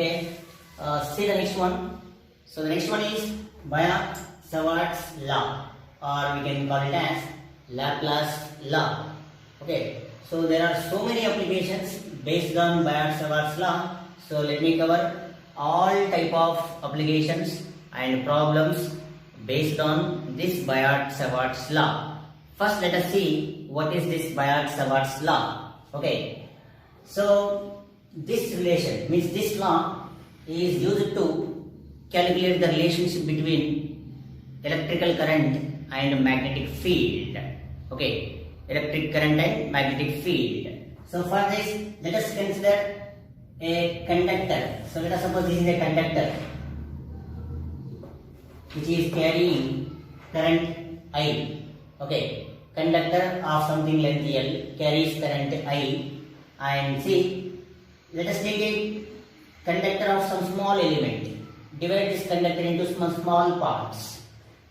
Okay, see the next one. So the next one is Biot-Savart's law, or we can call it as Laplace law. Okay, so there are so many applications based on Biot-Savart's law. So let me cover all type of applications and problems based on this Biot-Savart's law. First, let us see what is this Biot-Savart's law. Okay, so this relation means this law is used to calculate the relationship between electrical current and magnetic field. Okay, electric current and magnetic field. So for this, let us consider a conductor. So let us suppose this is a conductor which is carrying current I. Okay, conductor of something length L carries current I, and see, let us take a conductor of some small element. Divide this conductor into small parts.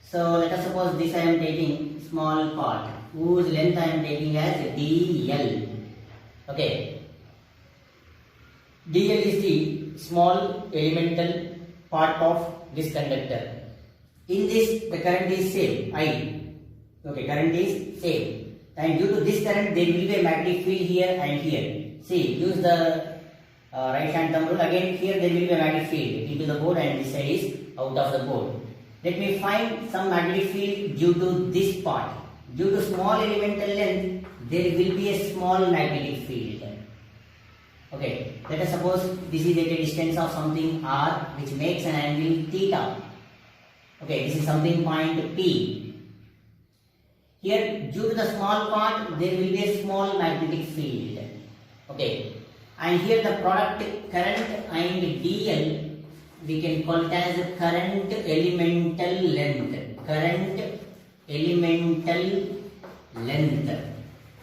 So let us suppose this I am taking small part whose length I am taking as dl. Okay, dl is the small elemental part of this conductor. In this, the current is same I. Okay, current is same, and due to this current there will be a magnetic field here and here. See, use the right hand thumb rule. Again here there will be a magnetic field into the board, and this side is out of the board. Let me find some magnetic field due to this part. Due to small elemental length, there will be a small magnetic field. Okay, let us suppose this is at a distance of something r, which makes an angle theta. Okay, this is something point P. Here, due to the small part, there will be a small magnetic field. Okay, and here the product current and dl, we can call it as current elemental length. Current elemental length.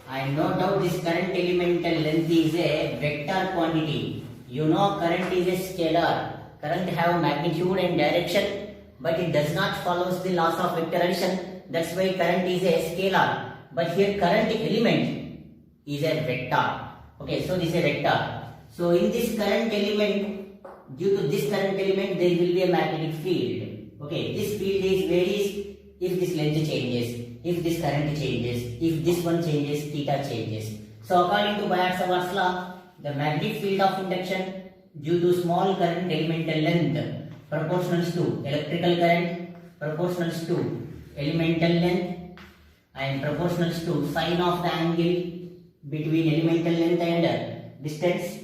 And no doubt this current elemental length is a vector quantity. You know current is a scalar. Current have magnitude and direction, but it does not follow the laws of vector addition. That's why current is a scalar. But here current element is a vector. Okay, so this is a vector. So in this current element, due to this current element, there will be a magnetic field. Okay, this field is varies if this length changes, if this current changes, if this one changes, theta changes. So according to Biot-Savart's law, the magnetic field of induction due to small current elemental length proportionals to electrical current, proportionals to elemental length, and proportionals to sine of the angle between elemental length and distance,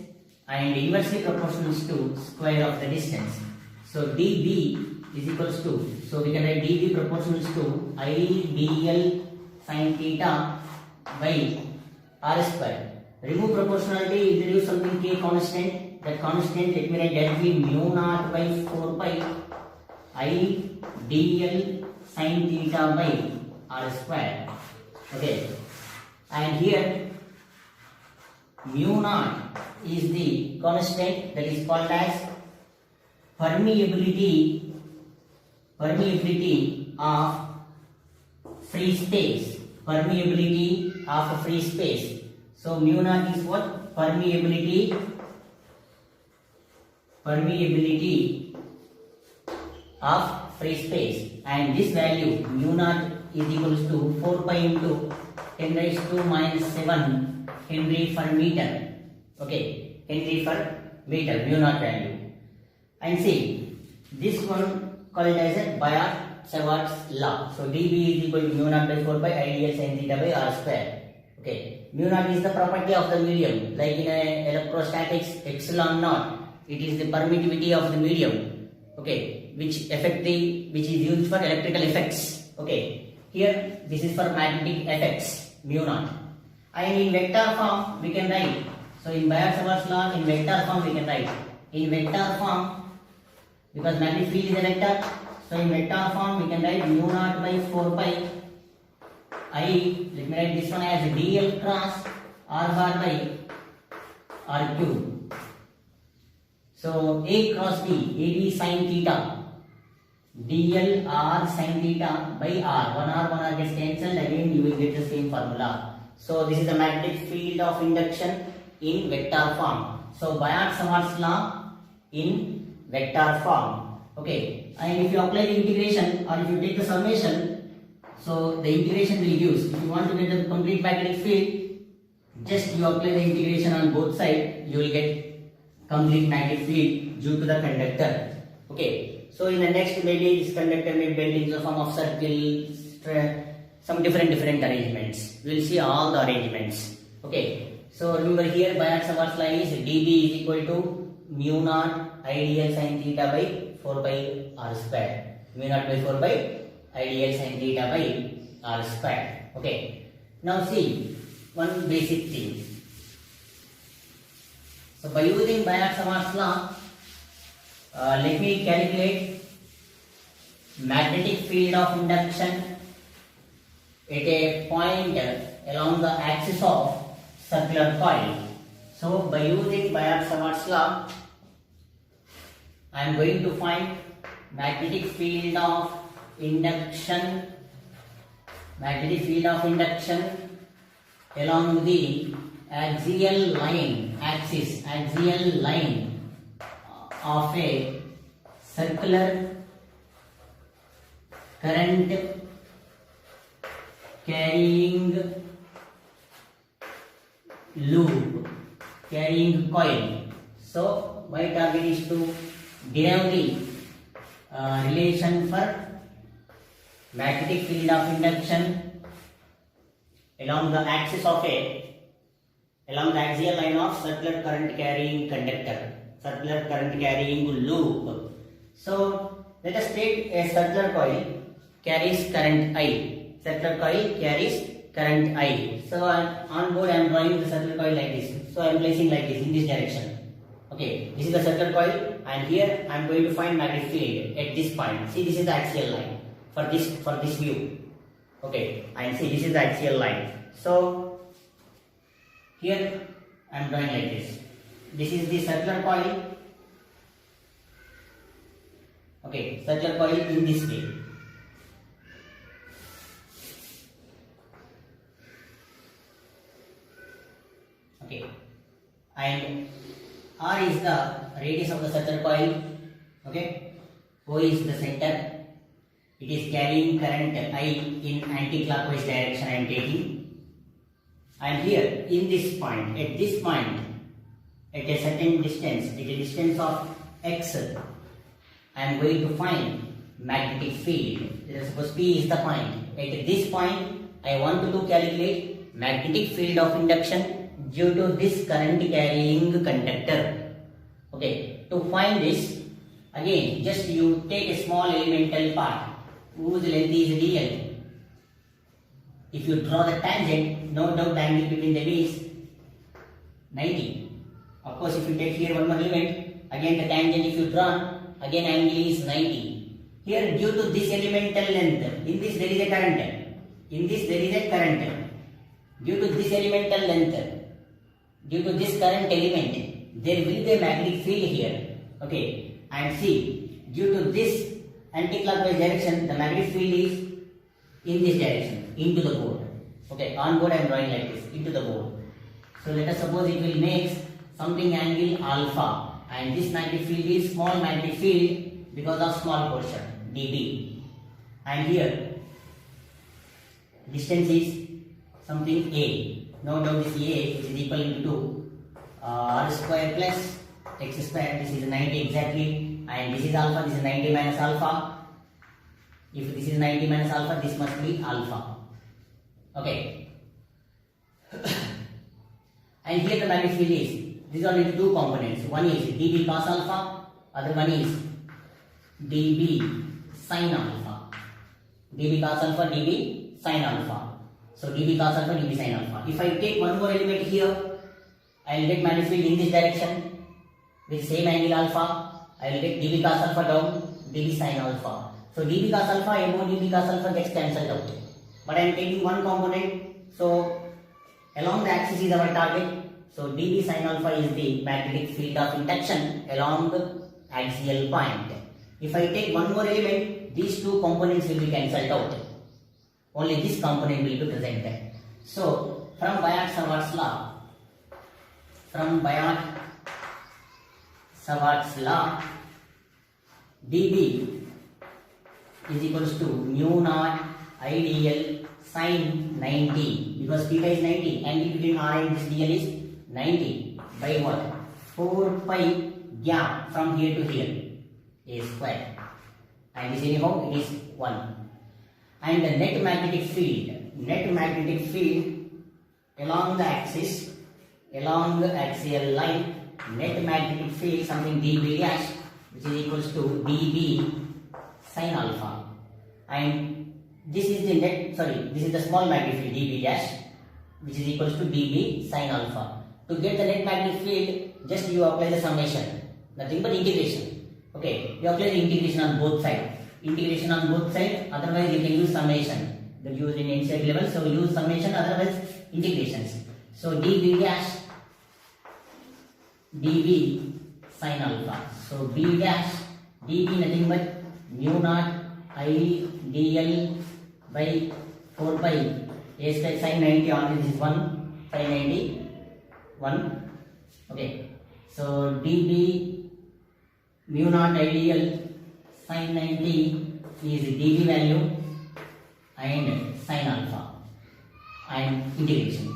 and inversely proportionals to square of the distance. So dB is equals to, so we can write dB proportionals to I dl sin theta by r square. Remove proportionality, introduce something k constant. That constant, let me write that be mu naught by 4 pi I dl sin theta by r square. Okay, and here mu naught is the constant that is called as permeability of free space. Permeability of free space. So mu naught is what? Permeability of free space, and this value mu naught is equals to 4 pi into 10 raised to minus 7 Henry per meter. Okay, Henry per meter, mu naught value. And see, this one called as a Biot-Savart's law. So dB is equal to mu naught by 4 pi I dl sin theta by r square. Okay, mu naught is the property of the medium, like in a electrostatics epsilon naught. It is the permittivity of the medium. Okay, which is used for electrical effects. Okay, here this is for magnetic effects, mu naught. And in vector form we can write. So in Biot-Savart's law, in vector form we can write. In vector form, because magnetic field is a vector, so in vector form we can write mu naught by 4 pi I, let me write this one as dl cross r bar by r cube. So A cross B, AB sin theta, dl r sin theta by r. 1 r gets cancelled, again you will get the same formula. So this is the magnetic field of induction in vector form. So Biot-Savart's law in vector form. Okay, and if you apply the integration or if you take the summation, so the integration will give. If you want to get the complete magnetic field, just you apply the integration on both sides, you will get complete magnetic field due to the conductor. Okay, so in the next maybe this conductor may bend in the form of circle, some different arrangements. We will see all the arrangements. Okay, so remember here Biot-Savart's line is dB is equal to mu naught ideal sin theta by 4 by r square. Mu naught by 4 by ideal sin theta by r square. Okay, now see one basic thing. So by using Biot-Savart's law, let me calculate magnetic field of induction at a point along the axis of circular coil. So by using Biot-Savart's law, I am going to find magnetic field of induction along the axial line of a circular current carrying coil. So my target is to derive the relation for magnetic field of induction along the axial line of circular current carrying loop. So let us take a circular coil carries current I. So on board I am drawing the circular coil like this. So I am placing like this in this direction. Okay, this is the circular coil, and here I am going to find magnetic field at this point. See, this is the axial line for this view. Okay, and see, this is the axial line. So here I am drawing like this. This is the circular coil. Okay, circular coil in this way. Okay, and R is the radius of the circular coil. Okay, O is the center. It is carrying current I in anti-clockwise direction I am taking. And here in this point, at a certain distance, at a distance of x, I am going to find magnetic field. Suppose P is the point. At this point, I want to calculate magnetic field of induction due to this current carrying conductor. Okay, to find this, again, just you take a small elemental part whose length is dl. If you draw the tangent, no doubt the angle between them is 90. Of course, if you take here one more element, again the tangent if you draw, again angle is 90. Here due to this elemental length, in this there is a current. Due to this elemental length, due to this current element, there will be a magnetic field here. Okay, and see, due to this anti-clockwise direction, the magnetic field is in this direction, into the board. Okay, on board I am drawing like this, into the board. So let us suppose it will make something angle alpha, and this magnetic field is small magnetic field because of small portion, dB. And here, distance is something A. No doubt this A which is equal to r square plus x square. This is 90 exactly, and this is alpha. This is 90 minus alpha. If this is 90 minus alpha, this must be alpha. Okay. And here the magnetic field is. These are into two components. One is dB cos alpha. Other one is dB sin alpha. dB cos alpha, dB sin alpha. So dB cos alpha, dB sin alpha. If I take one more element here, I will get magnetic field in this direction with same angle alpha. I will get dB cos alpha down, dB sin alpha. So dB cos alpha, MO dB cos alpha gets cancelled out. But I am taking one component. So along the axis is our target. So dB sin alpha is the magnetic field of induction along the axial point. If I take one more element, these two components will be cancelled out. Only this component will be present there. So from Biot-Savart's law, Savart's law, dB is equals to mu naught IDL sin 90, because theta is 90, angle between R and this DL is 90 by what? 4 pi gap from here to here, a square, and this anyhow it is 1. And the net magnetic field along the axis, along the axial line, net magnetic field something dB dash, which is equals to dB sin alpha, and this is the this is the small magnetic field dB dash, which is equals to dB sin alpha. To get the net magnetic field, just you apply the summation, nothing but integration. Okay, you apply the integration on both sides. Integration on both sides, otherwise you can use summation. That used in NCERT level, so use summation, otherwise integrations. So dB dash dB sin alpha. So B dash dB nothing but mu naught I dl by 4 pi a square sin 90, already this is 1 sin 90 1. Okay, so dB mu naught ideal sin 90 is dB value and sin alpha and integration.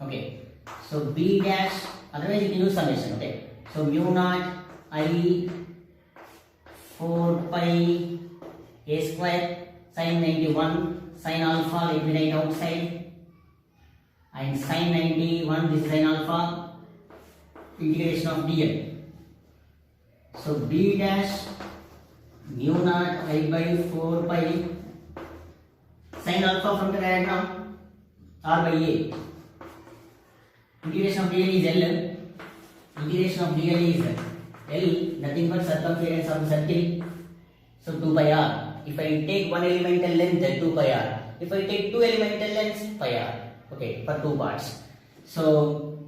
Okay, so B dash, otherwise you can use summation. Okay, so mu naught I 4 pi a square sin 91 sin alpha, let me write outside, and sin 91 this sin alpha, integration of dl. So B dash mu naught I by 4 pi sin alpha from the diagram R by A. Integration of dl is L. Integration of dl is L, nothing but circumference of the circle. So 2 pi r. If I take one elemental length, 2 pi r. If I take two elemental lengths, pi r. Okay, for two parts. So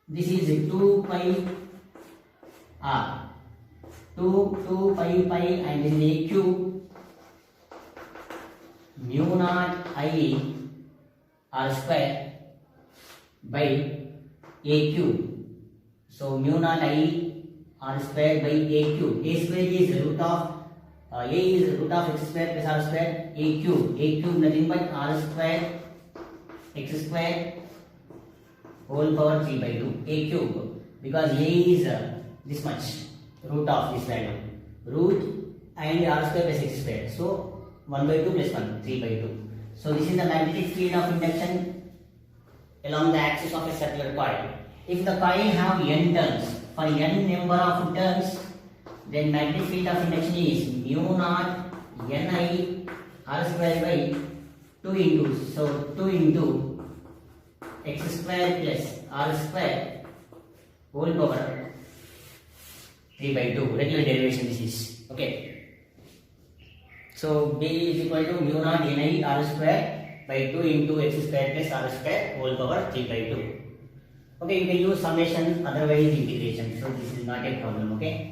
this is 2 pi r. 2 pi and then a cube mu naught I r square by a cube. So mu naught I r square by a cube. A square is root of a is root of x square plus r square. A cube nothing but r square x square whole power 3 by 2. A cube, because a is this much, root of this value, root and r square plus x square. So 1 by 2 plus 1, 3 by 2. So this is the magnetic field of induction along the axis of a circular coil. If the coil have n turns, for n number of turns, then magnetic field of induction is mu naught Ni r square by 2 into, so 2 into x square plus r square whole power 3 by 2. Regular derivation this is. Okay. So B is equal to mu naught Ni r square by 2 into x square plus r square whole power 3 by 2. Okay, you can use summation, otherwise integration. So this is not a problem. Okay.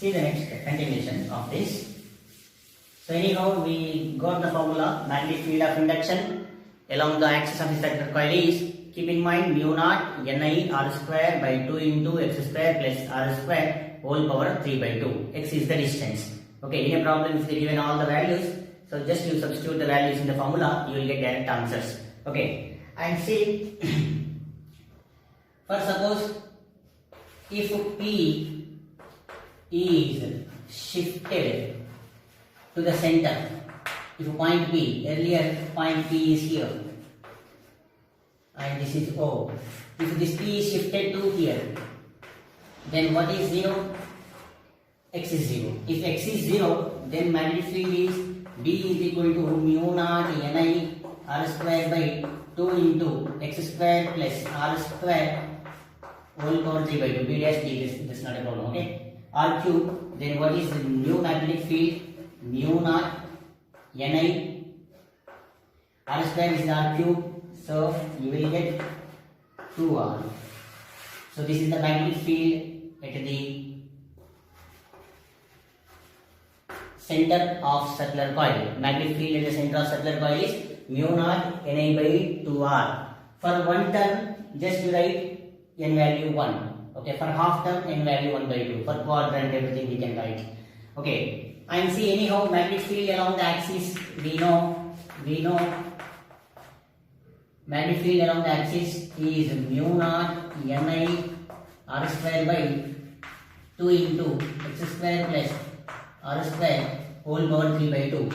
See the next continuation of this. So anyhow, we got the formula. Magnetic field of induction along the axis of the circular coil is, keep in mind, mu naught Ni r square by 2 into x square plus r square whole power 3 by 2. X is the distance. Okay, in a problem if they given all the values, so just you substitute the values in the formula, you will get direct answers. Okay, and see, for suppose if P is shifted to the center, if point P, earlier point P is here and this is O, if this P is shifted to here, then what is 0? X is 0. If X is 0, then magnetic field is B is equal to mu naught Ni r square by 2 into x square plus r square whole power 3 by 2. B dash D, that's not a problem. Okay. R cube, then what is the new magnetic field? Mu naught Ni R square is R cube, so you will get 2R. So this is the magnetic field at the center of circular coil. Magnetic field at the center of circular coil is mu naught Ni by 2R. For one term, just write n value 1. Okay, for half term, n value 1 by 2. For quadrant, everything we can write. Okay, and see anyhow magnetic field along the axis, we know magnetic field along the axis is mu naught Ni R square by 2 into x square plus R square whole power 3 by 2.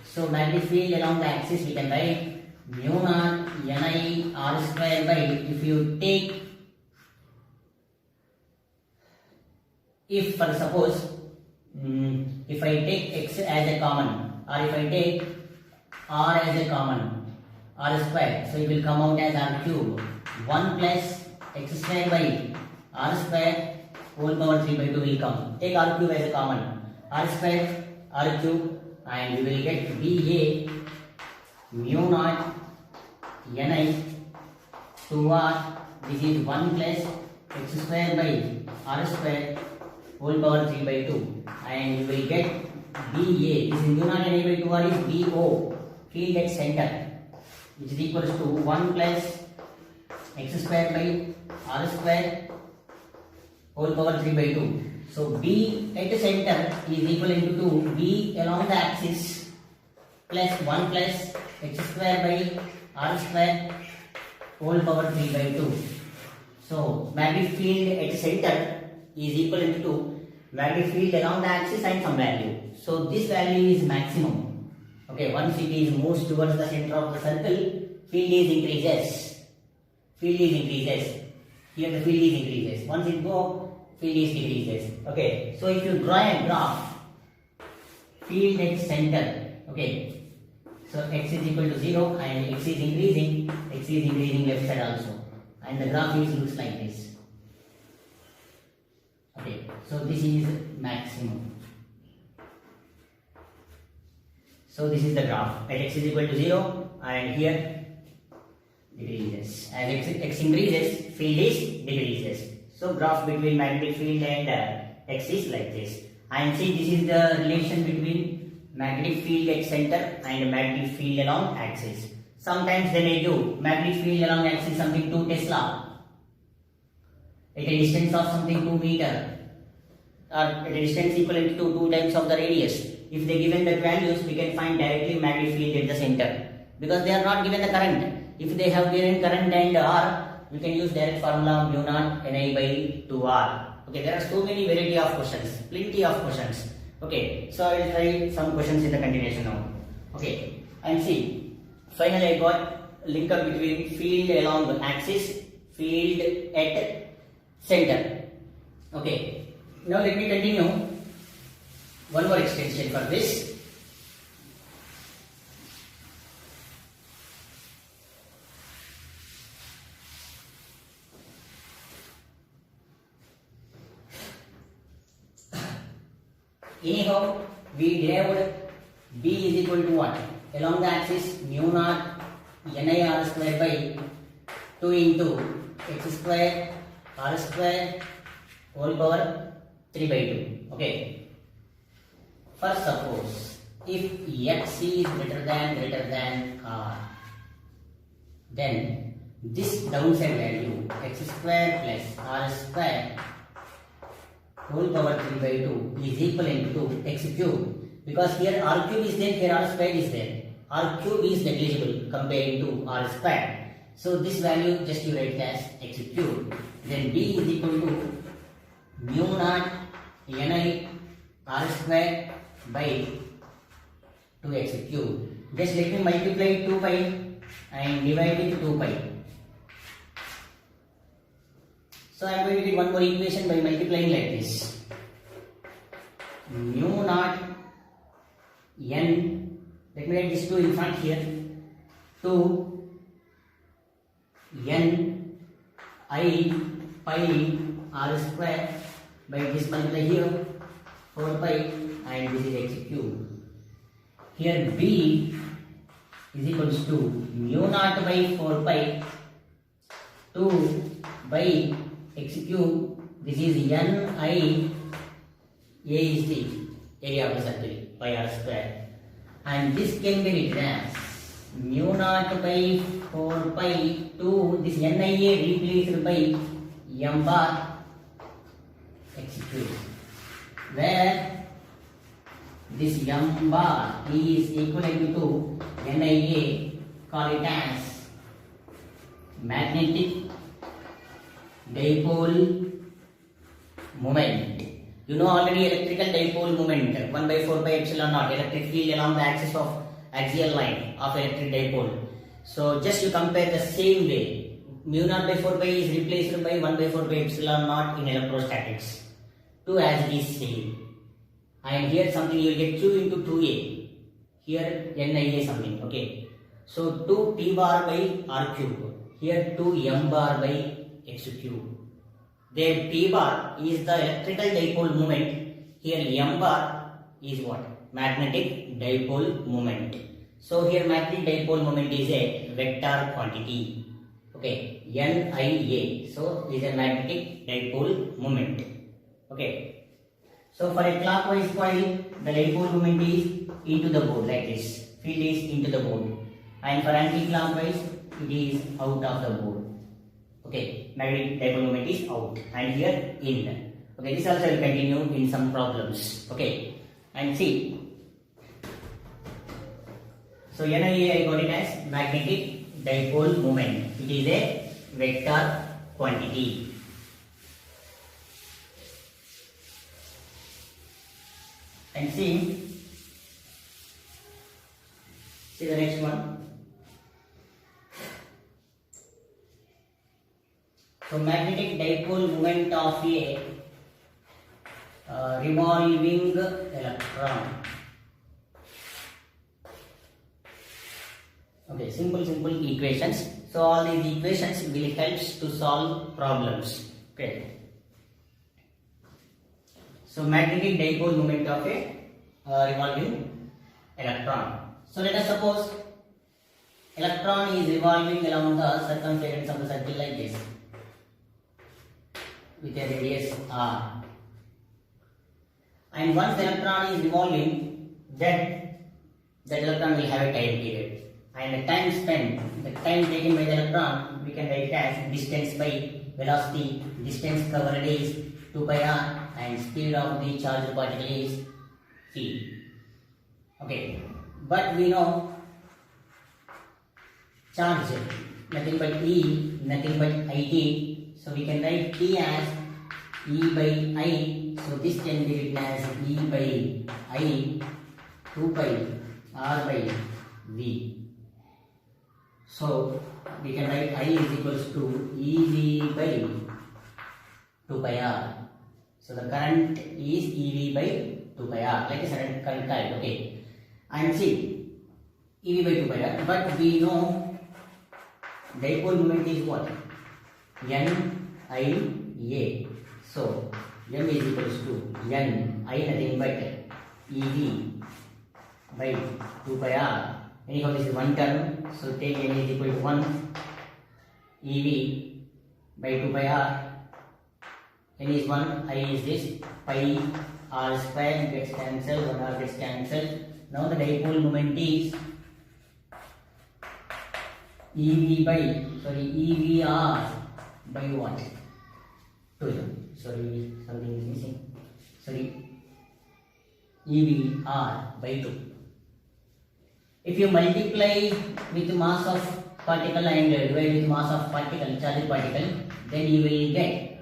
So magnetic field along the axis we can write mu naught Ni R square by, if you take, if for suppose if I take x as a common, or if I take r as a common, r square, so it will come out as r cube. 1 plus x square by r square whole power 3 by 2 will come. Take r cube as a common, r square, r cube, and you will get dA mu naught Ni 2r. This is 1 plus x square by r square whole power 3 by 2, and you will get dA. This is mu naught Ni by 2r is dO, field at center, which is equals to 1 plus x square by r square whole power 3 by 2. So B at the center is equivalent to B along the axis plus 1 plus x square by r square whole power 3 by 2. So magnetic field at the center is equivalent to magnetic field along the axis and some value. So this value is maximum. Okay, once it is moves towards the center of the circle, field is increases. Field is increases. Here the field is increases. Once it go, field is decreases. Okay, so if you draw a graph, field at center. Okay, so x is equal to 0 and x is increasing left side also, and the graph is looks like this. Okay, so this is maximum. So this is the graph at x is equal to 0 and here decreases. As x increases, field is decreases. So graph between magnetic field and x is like this. And see, this is the relation between magnetic field at center and magnetic field along axis. Sometimes they may do magnetic field along axis something 2 Tesla at a distance of something 2 meter, or at a distance equivalent to 2 times of the radius. If they given the values, we can find directly magnetic field at the center, because they are not given the current. If they have given current and R, we can use direct formula mu naught Ni by 2R. Okay, there are so many variety of questions, plenty of questions. Okay, so I will try some questions in the continuation now. Okay, and see, finally I got link up between field along the axis, field at center. Okay, now let me continue one more extension for this. Anyhow, we derived B is equal to what? Along the axis mu naught Ni R square by 2 into x square R square whole power 3 by 2. Okay. First, suppose if x is greater than R, then this downside value x square plus R square whole power 3 by 2 is equivalent to x cube, because here r cube is there, here r square is there. R cube is negligible compared to r square. So this value just you write as x cube. Then B is equal to mu naught Ni R square by 2x cube. Just let me multiply 2 pi and divide it 2 pi. So I am going to get one more equation by multiplying like this. Mu naught n, let me write this 2 in front here, 2 n I pi r square by this multiply here 4 pi and this is x cube. Here B is equals to mu naught by 4 pi 2 by x cube. This is n I. A is the area of the circle pi r square, and this can be written as mu naught by 4 pi 2. This NIA replaced by m bar x cube, where this m bar is equivalent to NIA. Call it as magnetic dipole moment. You know already electrical dipole moment 1 by 4 pi epsilon naught, electric field along the axis of axial line of electric dipole. So just you compare the same way. Mu naught by 4 pi is replaced by 1 by 4 pi epsilon naught in electrostatics. 2 as it is same. And here something you will get q into 2a. Here NIA something. Okay. So 2 p bar by r cube. Here 2 m bar by x cube. There p bar is the electrical dipole moment. Here m bar is what? Magnetic dipole moment. So here magnetic dipole moment is a vector quantity. Okay, NIA. So is a magnetic dipole moment. Okay. So for a clockwise coil, the dipole moment is into the board like this. Field is into the board. And for anti-clockwise, it is out of the board. Okay, magnetic dipole moment is out, and here in. Okay, this also will continue in some problems. Okay, and see. So NIA I got it as magnetic dipole moment. It is a vector quantity. And see the next one. So magnetic dipole moment of a revolving electron. Okay, simple equations. So all these equations will help to solve problems. Okay. So magnetic dipole moment of a revolving electron. So let us suppose electron is revolving along the circumference of the circle like this, with a radius r, and once the electron is revolving, then that electron will have a time period, and the time spent, the time taken by the electron, we can write it as distance by velocity. Distance covered is 2 pi r, and speed of the charged particle is c. Okay, but we know charge nothing but E, nothing but IT. So we can write T as E by I. So this can be written as E by I 2 pi R by V. So we can write I is equals to EV by 2 pi R. So the current is EV by 2 pi R, like a current coil. Okay. And see, EV by 2 pi R, but we know dipole moment is what? NIA. So M is equals to N, I nothing but EV by 2 pi R. Anyhow, this is one term, so take N is equal to 1, EV by 2 pi R. N is 1, I is this, pi R square gets cancelled, 1 R gets cancelled. Now the dipole moment is EVR by what? 2. Sorry, something is missing. EVR by 2. If you multiply with mass of particle and divide with mass of particle, charged particle, then you will get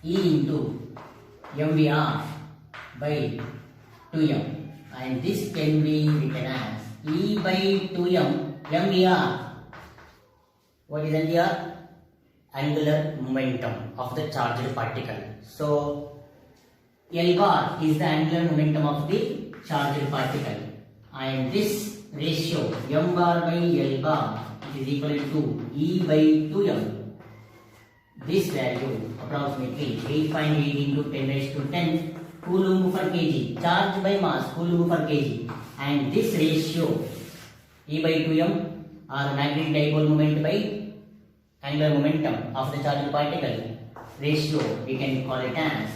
E into MVR by 2m, and this can be written as E by 2m MVR. What is MVR? Angular momentum of the charged particle. So L bar is the angular momentum of the charged particle, and this ratio M bar by L bar is equal to E by 2m. this value approximately 8.8 into 10 raised to 10 coulomb per kg, charge by mass coulomb per kg, and this ratio E by 2m or magnetic dipole moment by angular momentum of the charged particle ratio, we can call it as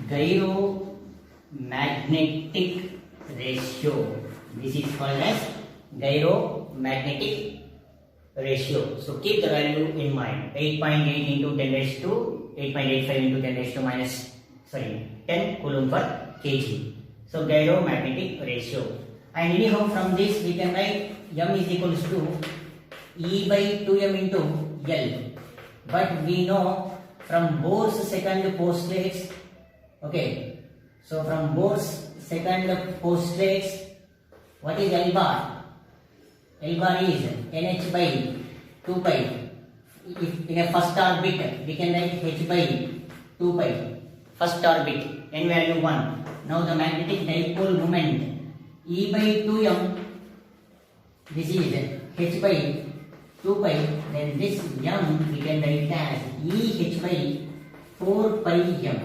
gyromagnetic ratio. This is called as gyromagnetic ratio. So keep the value in mind. 8.8 into 10 raised to 8.85 into 10 raised to minus 10 coulomb per kg. So gyromagnetic ratio. And anyhow from this we can write m is equals to E by 2m into L. But we know from Bohr's second postulates, okay, so from Bohr's second postulates, what is L bar? L bar is NH by 2 pi. If in a first orbit, we can write H by 2 pi. First orbit, n value 1. Now the magnetic dipole moment E by 2m, this is H by 2 pi, then this m we can write as EH by 4 pi m,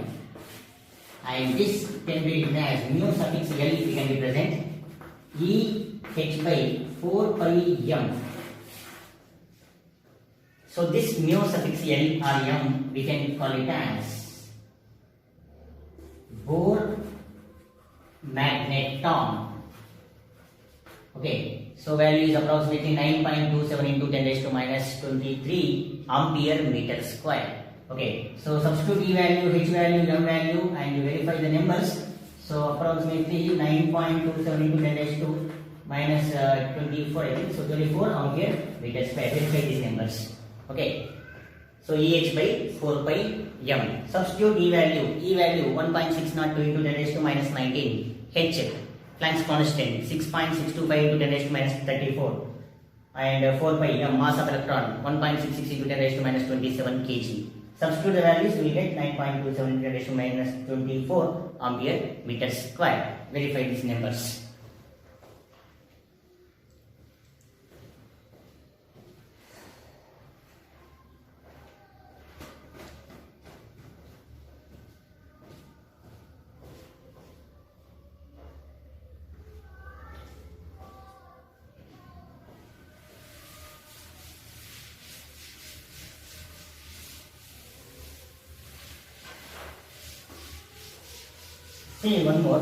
and this can be written as mu suffix L, we can represent EH by 4 pi m. So this mu suffix L or m we can call it as Bohr magneton. Okay, so value is approximately 9.27 into 10 raised to minus 23 ampere meter square. Okay, so substitute E value, H value, M value, and you verify the numbers. So approximately 9.27 into 10 raised to minus 24, I think. So 24 ampere meter square. Verify these numbers. Okay, so EH by 4 pi m. Substitute E value 1.602 into 10 raised to minus 19. H, Planck's constant 6.625 into 10 raised to minus 34, and 4 pi m, mass of electron 1.66 into 10 raised to minus 27 kg. Substitute the values, we will get 9.27 into 10 raised to minus 24 ampere meter square. Verify these numbers. See one more.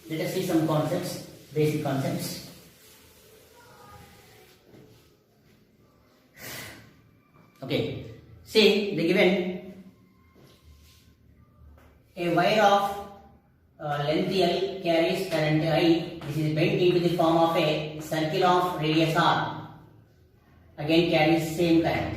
Let us see some concepts, basic concepts. Okay, see the given a wire of length L carries current I. This is bent into the form of a circle of radius R. Again carries same current.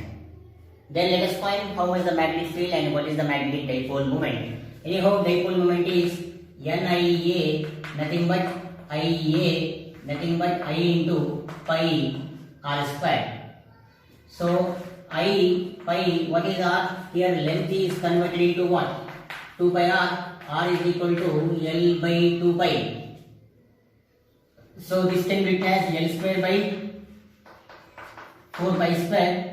Then let us find how much the magnetic field and what is the magnetic dipole moment. Anyhow, dipole moment is NIA, nothing but IA, nothing but I into pi R square. So I, pi, what is R? Here length is converted into what? 2 pi R. R is equal to L by 2 pi. So this can be written as L square by 4 pi square.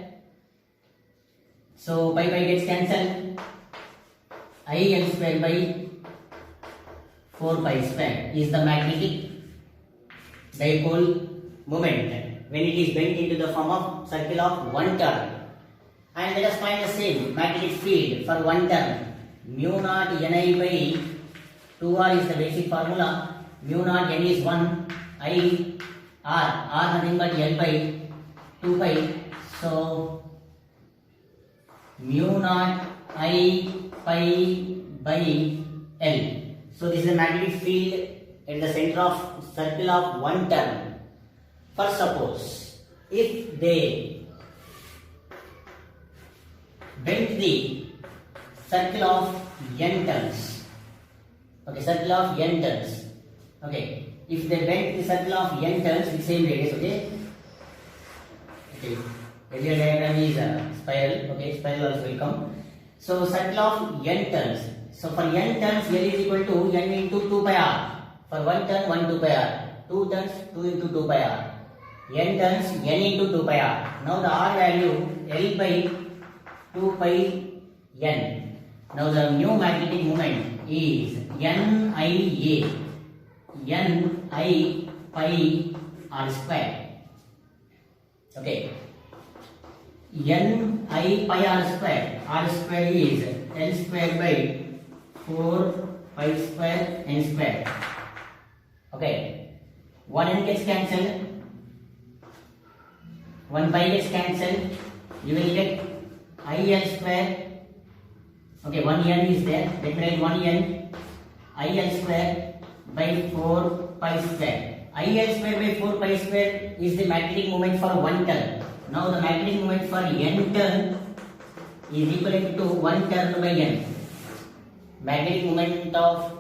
So pi gets cancelled. IL square by 4 pi square is the magnetic dipole moment when it is bent into the form of circle of one turn. And let us find the same magnetic field for one turn. Mu naught Ni by 2R is the basic formula. Mu naught N is 1, I R nothing but L by 2 pi. So mu naught I pi by L. So this is a magnetic field at the center of circle of one turn. For suppose if they bent the circle of n turns, okay, circle of n turns, okay, if they bent the circle of n turns with same radius, okay, earlier diagram is spiral, okay, spiral also will come. So circle of n turns. So for n turns, L is equal to n into 2 pi r. For one turn, 1 2 pi r. 2 turns 2 into 2 pi r. N turns n into 2 pi r. Now the r value L by 2 pi n. Now the new magnetic moment is NIA. Ni pi r square. Okay. Ni pi r square. R square is L square by 4 pi square n square. Okay. 1 n gets cancelled. 1 pi gets cancelled. You will get IL square. Okay, 1 n is there. Let me write 1 n. IL square by 4 pi square. IL square by 4 pi square is the magnetic moment for 1 turn. Now the magnetic moment for n turn is equivalent to 1 turn by n. Magnetic moment of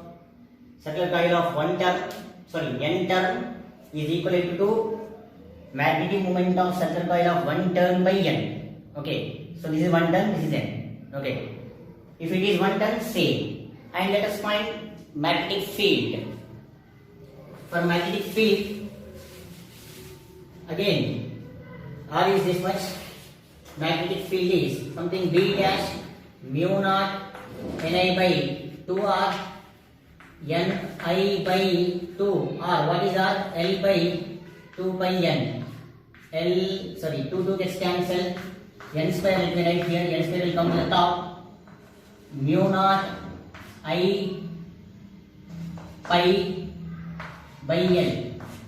circular coil of n turn is equivalent to magnetic moment of circular coil of 1 turn by n. Okay, so this is 1 turn, this is n. Okay, if it is 1 turn, same. And let us find magnetic field. For magnetic field, again, R is this much. Magnetic field is something B dash mu naught Ni by 2R Ni by 2R. What is R? L by 2 pi n. 2 gets cancelled. N square, let me write here. N square will come to the top. Mu naught I pi by L.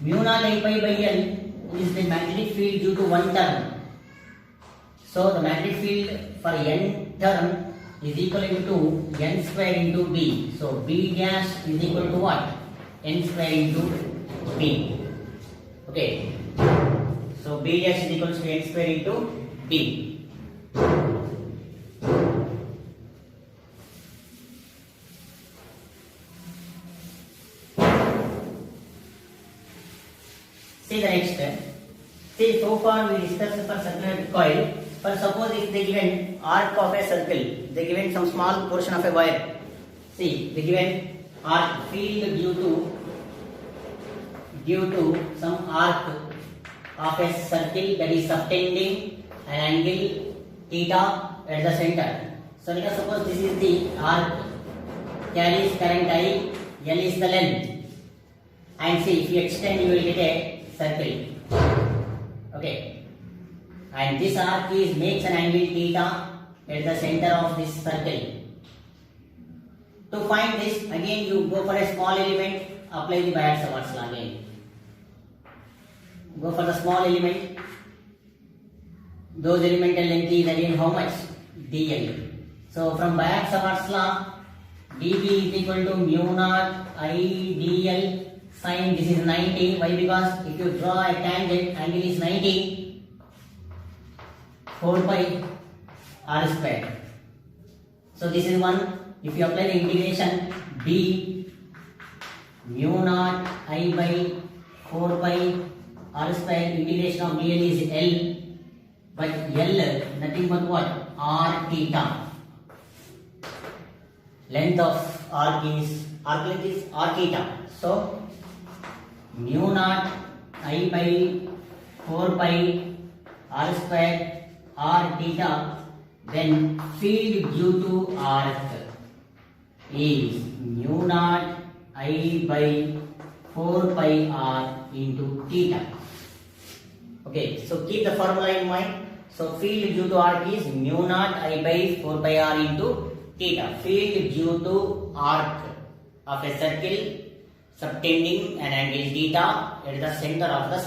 Mu naught I pi by L is the magnetic field due to 1 turn. So the magnetic field for n turn is equal to n square into B. So B dash is equal to what? N square into B. Okay. So B dash is equal to n square into B. See the next step. See, so far we discussed for circular coil. But suppose if they given arc of a circle, they given some small portion of a wire. See, they given arc field due to some arc of a circle that is subtending an angle theta at the center. So let us suppose this is the arc, carries current I, L is the length. And see, if you extend, you will get a circle. Okay. And this arc makes an angle theta at the center of this circle. To find this, again you go for a small element, apply the Biot-Savart's law again. Go for the small element. Those elemental length is again how much? dl. So from Biot-Savart's law, dB is equal to mu naught I dl sin this is 90. Why? Because if you draw a tangent, angle is 90. 4 pi r square. So this is one. If you apply the integration, b mu naught I by 4 pi r square, integration of dl is L, but L nothing but what? R theta. Length of arc length is r theta. So mu naught I by 4 pi r square r theta, then field due to arc is mu naught I by 4 pi r into theta. Okay, so keep the formula in mind. So field due to arc is mu naught I by 4 pi r into theta. Field due to arc of a circle subtending an angle theta at the center of the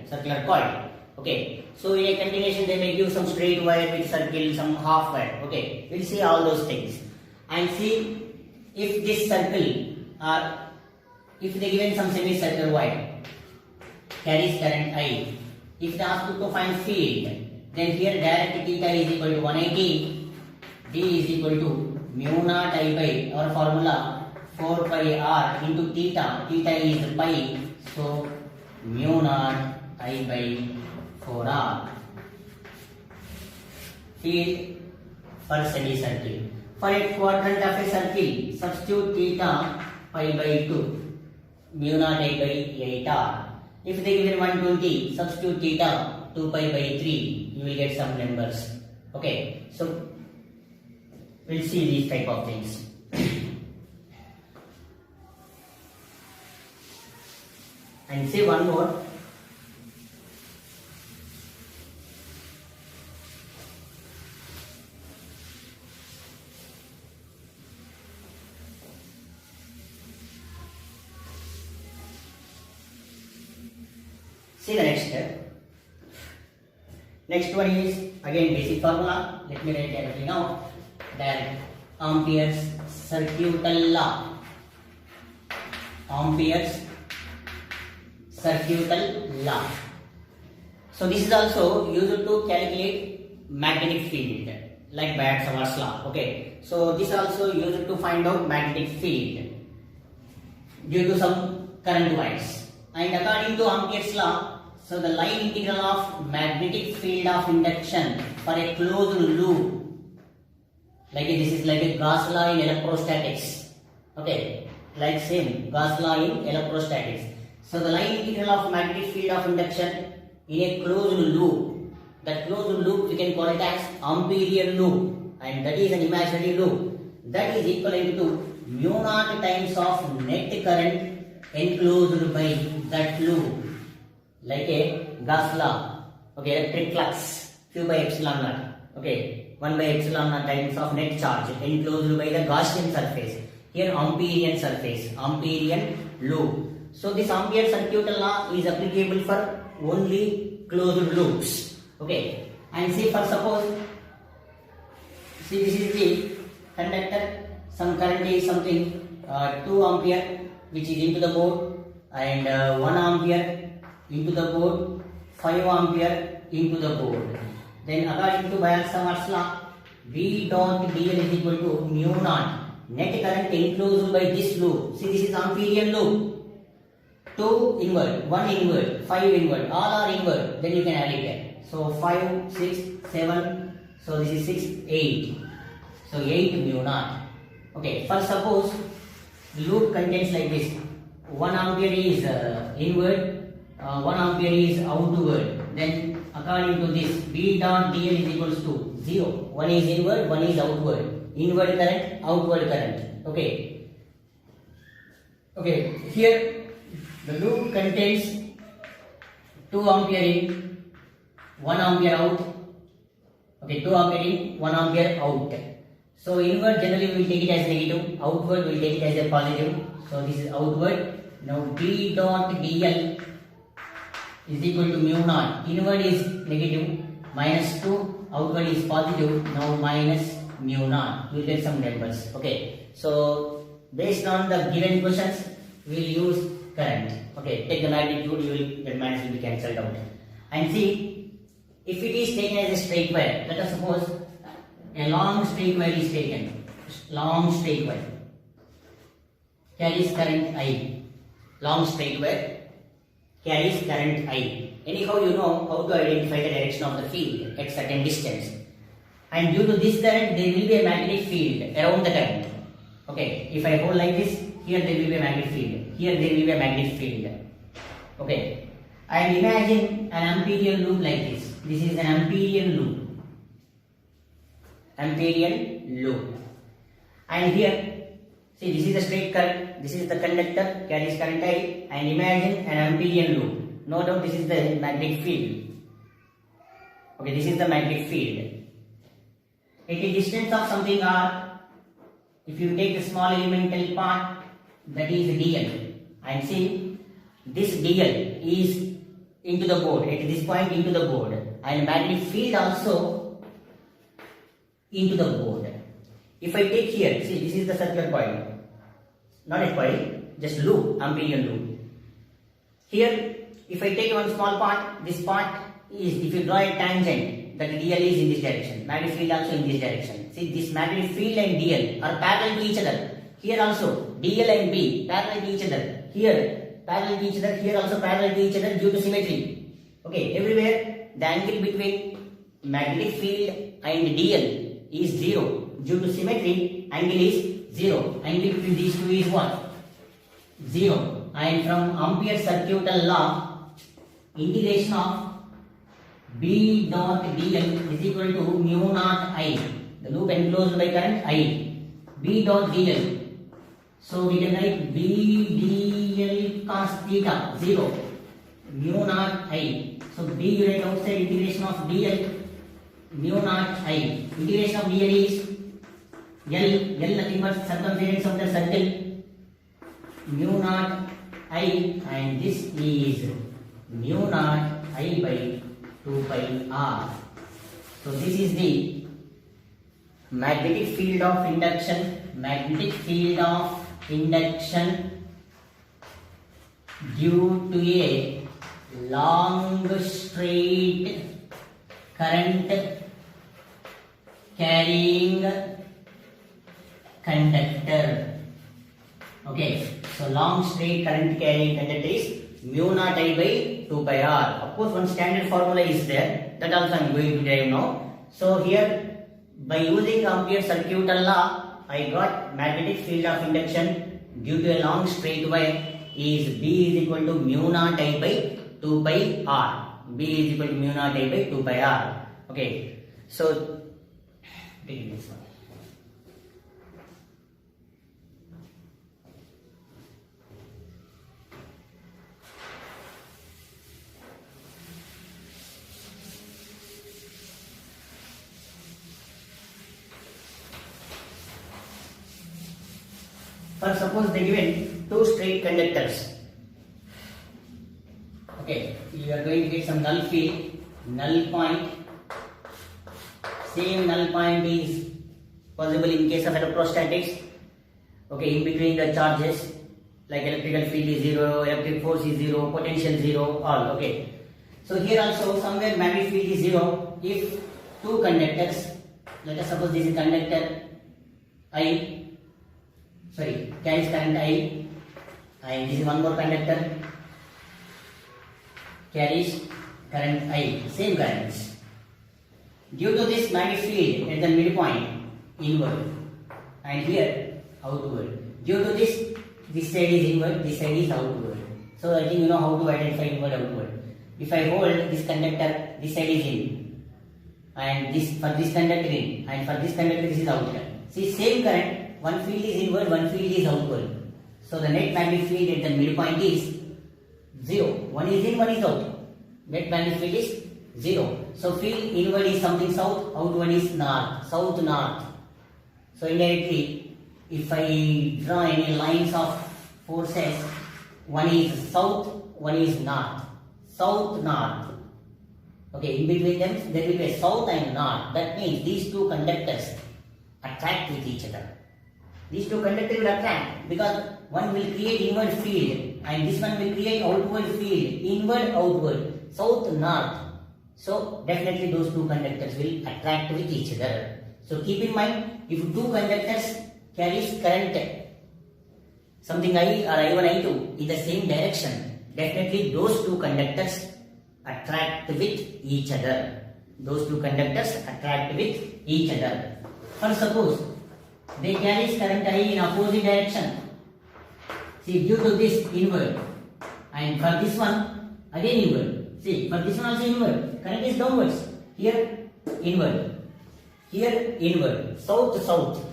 circular coil. Okay, so in a continuation they may give some straight wire with circle, some half wire. Okay, we'll see all those things and see if this circle or if they given some semicircular wire carries current I. If they ask you to find field, then here direct theta is equal to 180, d is equal to mu naught I by our formula 4 pi r into theta. Theta is pi, so mu naught I by 4r. Field for semicircle. For a quadrant of a circle, substitute theta pi by 2, mu naught I by 8r. If they given 120, substitute theta 2 pi by 3, you will get some numbers. Okay, so we'll see these type of things. And say one more. See the next step. Next one is again basic formula. Let me write everything out. That Ampere's circuital law. Ampere's circuital law. So this is also used to calculate magnetic field, like Biot-Savart's law. Okay. So this also used to find out magnetic field due to some current wires. And according to Ampere's law, so the line integral of magnetic field of induction for a closed loop, like this is like a Gauss law in electrostatics. Okay, like same Gauss law in electrostatics. So the line integral of magnetic field of induction in a closed loop, that closed loop we can call it as Amperian loop, and that is an imaginary loop. That is equivalent to mu naught times of net current enclosed by that loop, like a Gauss law. Okay, electric flux Q by epsilon naught. Okay, 1 by epsilon naught times of net charge enclosed by the Gaussian surface. Here Amperian surface, Amperian loop. So this Ampere circuital law is applicable for only closed loops. Okay, and see, for suppose, see this is the conductor, some current is something 2 ampere which is into the board, and 1 ampere into the board, 5 ampere into the board. Then according to Biot-Savart's law, V dot dl is equal to mu naught net current enclosed by this loop. See, this is Amperian loop. 2 inward, 1 inward, 5 inward, all are inward, then you can add it. So 5, 6, 7, so this is 6, 8. So 8 mu naught. Okay, first suppose the loop contains like this. 1 ampere is inward, 1 ampere is outward. Then according to this, V dot dl is equals to 0. 1 is inward, 1 is outward. Inward current, outward current. Okay. Okay, here the loop contains 2 ampere in, 1 ampere out. Okay, 2 ampere in, 1 ampere out. So inward generally we will take it as negative, outward we will take it as a positive. So this is outward. Now V dot dl is equal to mu naught. Inward is negative, minus 2, outward is positive. Now minus mu naught. We will get some numbers. Okay. So based on the given questions, we will use current. Okay, take the magnitude, you will get minus will be cancelled out. And see, if it is taken as a straight wire, let us suppose a long straight wire is taken. Long straight wire carries current I. Long straight wire carries current I. Anyhow, you know how to identify the direction of the field at certain distance. And due to this current, there will be a magnetic field around the current. Okay, if I hold like this, here there will be a magnetic field. Here there will be a magnetic field. Okay, and imagine an Amperian loop like this. This is an Amperian loop. Amperian loop. And here, see, this is the straight current. This is the conductor carries current I. And imagine an Amperian loop. No doubt this is the magnetic field. Okay, this is the magnetic field. At a distance of something r, if you take the small elemental part, that is dl, and see this dl is into the board, at this point into the board, and magnetic field also into the board. If I take here, see this is the circular coil, not a coil, just loop, Amperian loop. Here, if I take one small part, this part is, if you draw a tangent, that dl is in this direction, magnetic field also in this direction. See, this magnetic field and dl are parallel to each other. Here also, dl and b parallel to each other. Here, parallel to each other. Here also parallel to each other due to symmetry. Okay, everywhere the angle between magnetic field and dl is 0. Due to symmetry, angle is 0. Angle between these two is what? 0. And from Ampere's circuital law, integration of B dot dl is equal to mu naught I. The loop enclosed by current I. B dot dl. So we can write B dl cos theta 0 mu naught I. So B you write outside integration of dl mu naught I. Integration of dl is L nothing but circumference of the circle mu naught I, and this is mu naught I by 2 pi r. So this is the magnetic field of induction. Magnetic field of induction due to a long straight current carrying conductor. Okay, so long straight current carrying conductor is mu naught I by 2 pi r. Of course, one standard formula is there, that also I am going to derive now. So here, by using Ampere's circuit law, I got magnetic field of induction due to a long straight wire is B is equal to mu naught I by 2 pi r. B is equal to mu naught I by 2 pi r. Okay, so take this one. For suppose they given two straight conductors. Okay, you are going to get some null field, null point. Same null point is possible in case of electrostatics. Okay, in between the charges, like electrical field is 0, electric force is 0, potential 0, all. Okay. So here also somewhere magnetic field is 0 if two conductors, let us suppose this is conductor carries current I, and this is one more conductor carries current I, same currents. Due to this magnetic field at the midpoint, inward, and here outward. Due to this side is inward, this side is outward. So I think you know how to identify inward, outward. If I hold this conductor, this side is in, and this for this conductor in, and for this conductor this is outer. See, same current. One field is inward, one field is outward. So the net magnetic field at the midpoint is 0. One is in, one is out. Net magnetic field is 0. So field inward is something south, outward is north, south, north. So indirectly, if I draw any lines of forces, one is south, one is north. South, north. Okay, in between them there will be a south and north. That means these two conductors attract with each other. These two conductors will attract because one will create inward field and this one will create outward field, inward, outward, south, north. So definitely those two conductors will attract with each other. So keep in mind, if two conductors carries current, something I or I1, I2 in the same direction, definitely those two conductors attract with each other. Those two conductors attract with each other. For suppose they carry current I in opposite direction. See, due to this inward, and for this one again inward. See, for this one also inward. Current is downwards. Here inward. Here inward. South, south.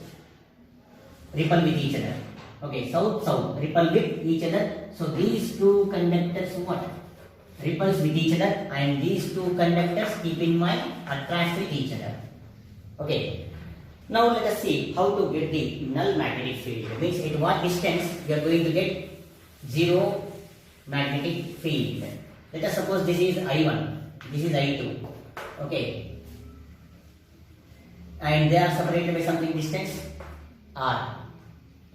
Repel with each other. Okay, south, south. Repel with each other. So these two conductors what? Repels with each other, and these two conductors, keep in mind, attract with each other. Okay. Now let us see how to get the null magnetic field. Means at what distance we are going to get zero magnetic field. Let us suppose this is I1, this is I2. Okay. And they are separated by something distance R.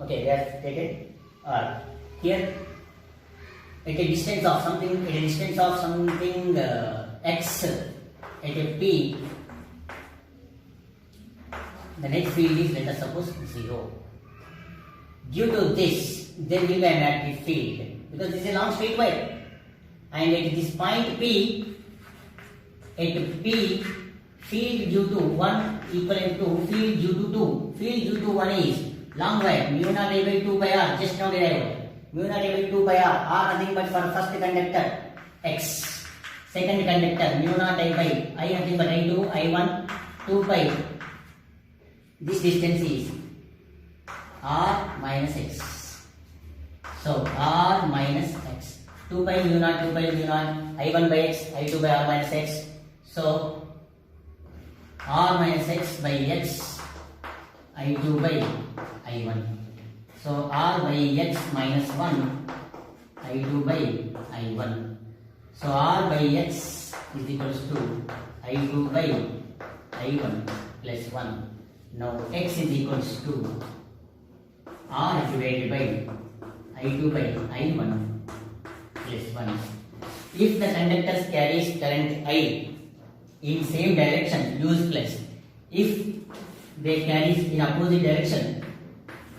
Okay, they are stated R. Here at a distance of something, x at a P, the net field is, let us suppose, 0. Due to this, there will be a magnetic field because this is a long straight wire. And at this point P, at P, field due to 1 equivalent to field due to 2. Field due to 1 is long wire, mu naught I by 2 pi r, just now derived. Mu naught I by 2 pi r, r nothing but for first conductor, x. second conductor mu naught I by I nothing but I2 I1 2 pi. This distance is r minus x. So r minus x. 2 pi mu naught I1 by x I2 by r minus x. So r minus x by x I2 by I1. So r by x minus 1 I2 by I1. So r by x is equals to I2 by I1 plus 1. Now x is equals to r divided by I2 by I1 plus 1. If the conductors carries current I in same direction, use plus. If they carries in opposite direction,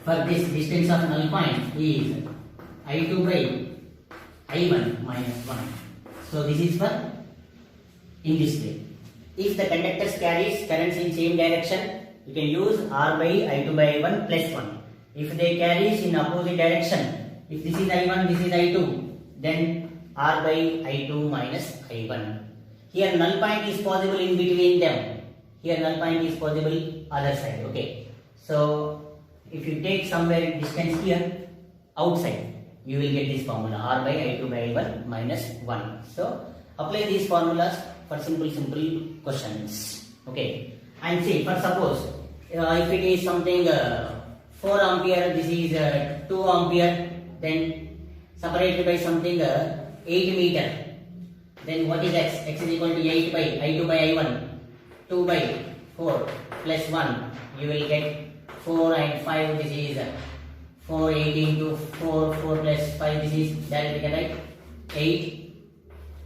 for this distance of null point is I2 by I1 minus 1. So this is for in this way. If the conductors carries currents in same direction, you can use R by I2 by I1 plus 1. If they carries in opposite direction, if this is I1, this is I2, then R by I2 minus I1. Here null point is possible in between them. Here null point is possible other side. Okay. So if you take somewhere distance here outside, you will get this formula R by I2 by I1 minus 1. So apply these formulas for simple questions. Okay. And see, for suppose if it is something 4 ampere, this is 2 ampere, then separated by something 8 meter. Then what is x? X is equal to 8 by I2 by I1, 2 by 4 plus 1. You will get 4 and 5. This is 4, 8 into 4, 4 plus 5. This is that we can write 8,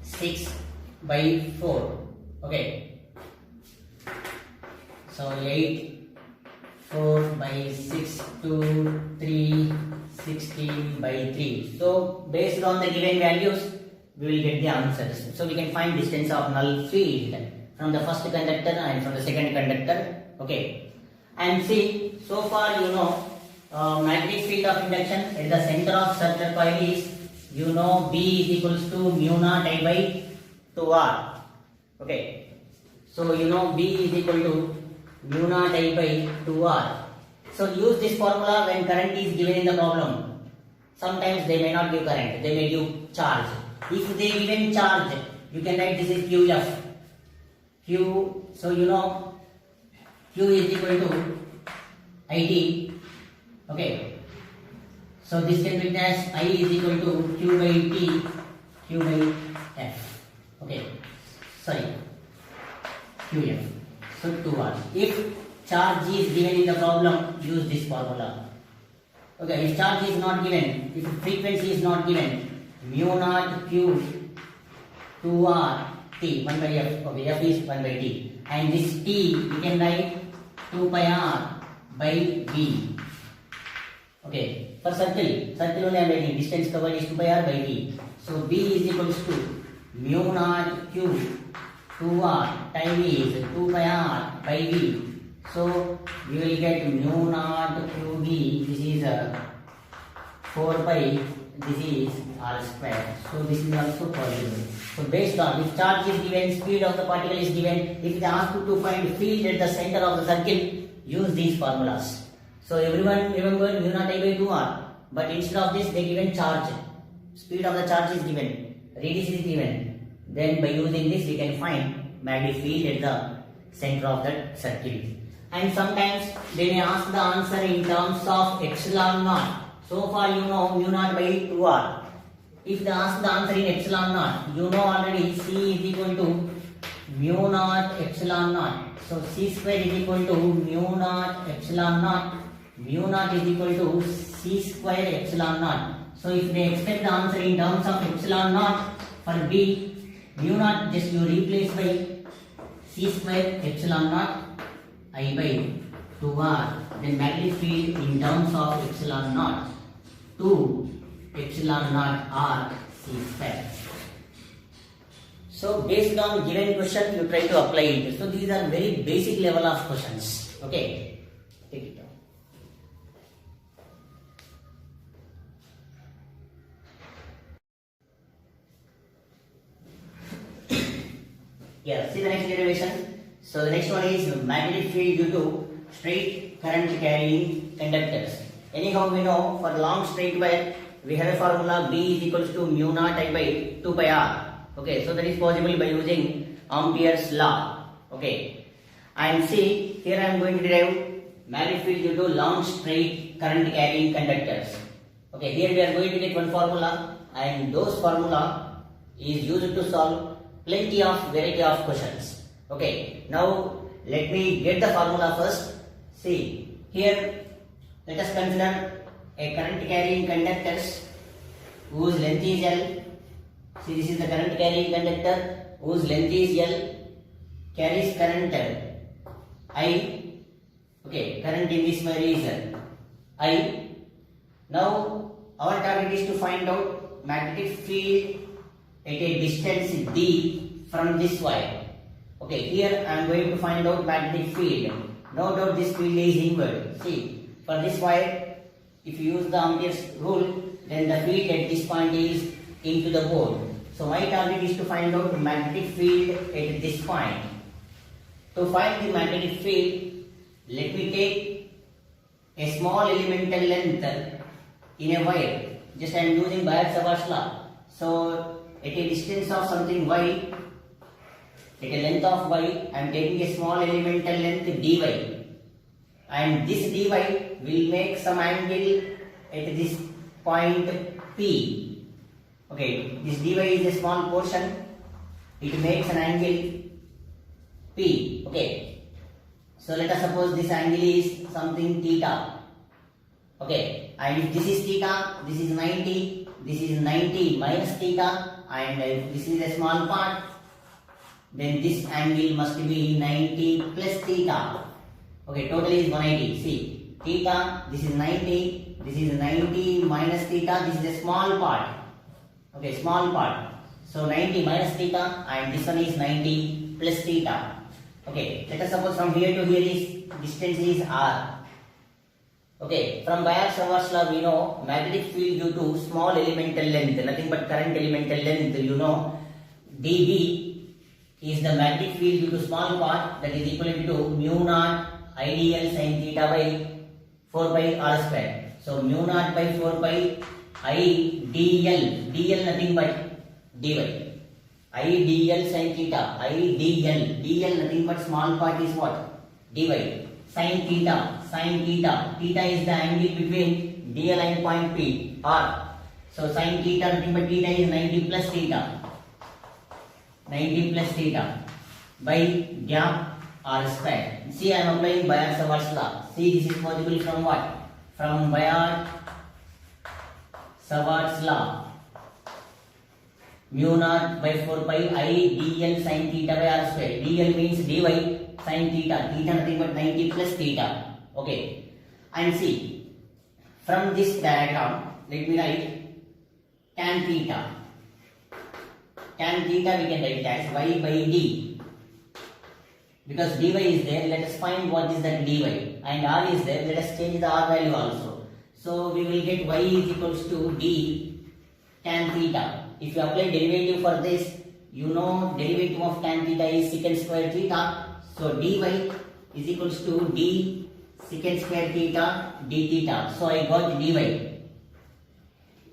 6 by 4. Okay. So 8, 4 by 6, 2, 3, 16 by 3. So based on the given values, we will get the answers. So we can find distance of null field from the first conductor and from the second conductor. Okay. And see, so far you know magnetic field of induction at the center of circular coil is, you know, B is equals to mu naught I by 2R. Okay. So you know B is equal to mu naught I by 2R. So use this formula when current is given in the problem. Sometimes they may not give current, they may give charge. If they given charge, you can write this is QF. Q, so you know Q is equal to IT. Okay. So this can be written as I is equal to Q by T, Q by F. Okay. Sorry. QF. So 2R. If charge is given in the problem, use this formula. Okay. If charge is not given, if frequency is not given, mu naught Q 2R T 1 by F. Okay, F is 1 by T. And this T we can write 2 pi R by B. Okay, for circle only I am writing distance covered is 2 pi R by B. So B is equals to mu naught Q 2R time is 2 pi R by B. So you will get mu naught QB. This is 4 pi. This is R square. So this is also possible. So based on if charge is given, speed of the particle is given, if they ask you to find field at the center of the circle, use these formulas. So everyone remember mu naught I by 2R, but instead of this they given charge. Speed of the charge is given, radius is given. Then by using this we can find magnetic field at the center of that circle. And sometimes they may ask the answer in terms of epsilon naught. So far you know mu naught by 2R. If they ask the answer in epsilon naught, you know already C is equal to mu naught epsilon naught. So C square is equal to mu naught epsilon naught. Mu naught is equal to C square epsilon naught. So if they expect the answer in terms of epsilon naught for B, mu naught just you replace by C square epsilon naught I by 2R. Then magnetic field in terms of epsilon naught 2 epsilon naught R C square. So based on given question you try to apply it. So these are very basic level of questions. Okay, take it down. Yeah, see the next derivation. So the next one is magnetic field due to straight current carrying conductors. Anyhow, we know for long straight wire we have a formula B is equals to mu naught I by 2 pi r. Okay, so that is possible by using Ampere's law. Okay, and see here I am going to derive magnetic field due to long straight current carrying conductors. Okay, here we are going to get one formula, and those formula is used to solve plenty of variety of questions. Okay, now let me get the formula first. See here, let us consider a current carrying conductors whose length is L. See, this is the current carrying conductor whose length is L, carries current I. Okay, current in this wire is I. Now our target is to find out magnetic field at a distance d from this wire. Okay, here I am going to find out magnetic field. No doubt this field is inward. See, for this wire, if you use the Ampere's rule, then the field at this point is into the board. So my target is to find out the magnetic field at this point. To find the magnetic field, let me take a small elemental length in a wire. Just I am using Biot-Savart's law. So at a distance of something y, at a length of y, I am taking a small elemental length dy, and this dy will make some angle at this point P. Okay, this dy is a small portion, it makes an angle P. Okay, so let us suppose this angle is something theta. Okay, and if this is theta, this is 90, this is 90 minus theta, and if this is a small part, then this angle must be 90 plus theta. Okay, total is 180. See, theta, this is 90, this is 90 minus theta, this is a small part. Okay, small part. So 90 minus theta, and this one is 90 plus theta. Okay, let us suppose from here to here is distance is r. Okay, from Biot-Savart's law we know magnetic field due to small elemental length, nothing but current elemental length, you know, dB is the magnetic field due to small part, that is equivalent to mu naught IDL sin theta by 4 pi r square. So mu naught by 4 pi IDL, DL nothing but dy. IDL sin theta, IDL, DL nothing but small part is what? Dy. Sin theta, theta is the angle between DL and point P, R. So sin theta, nothing but theta is 90 plus theta. 90 plus theta by gap R square. See, I am applying Biot-Savart's law. See, this is possible from what? From Biot-Savart's law. Mu naught by 4 pi I dl sin theta by r square. Dl means dy sin theta. Theta nothing but 90 plus theta. Okay. And see, from this diagram, let me write tan theta. Tan theta we can write as y by d. Because dy is there, let us find what is that dy. And r is there, let us change the r value also. So we will get y is equals to d tan theta. If you apply derivative for this, you know derivative of tan theta is secant square theta. So dy is equals to d secant square theta d theta. So I got dy.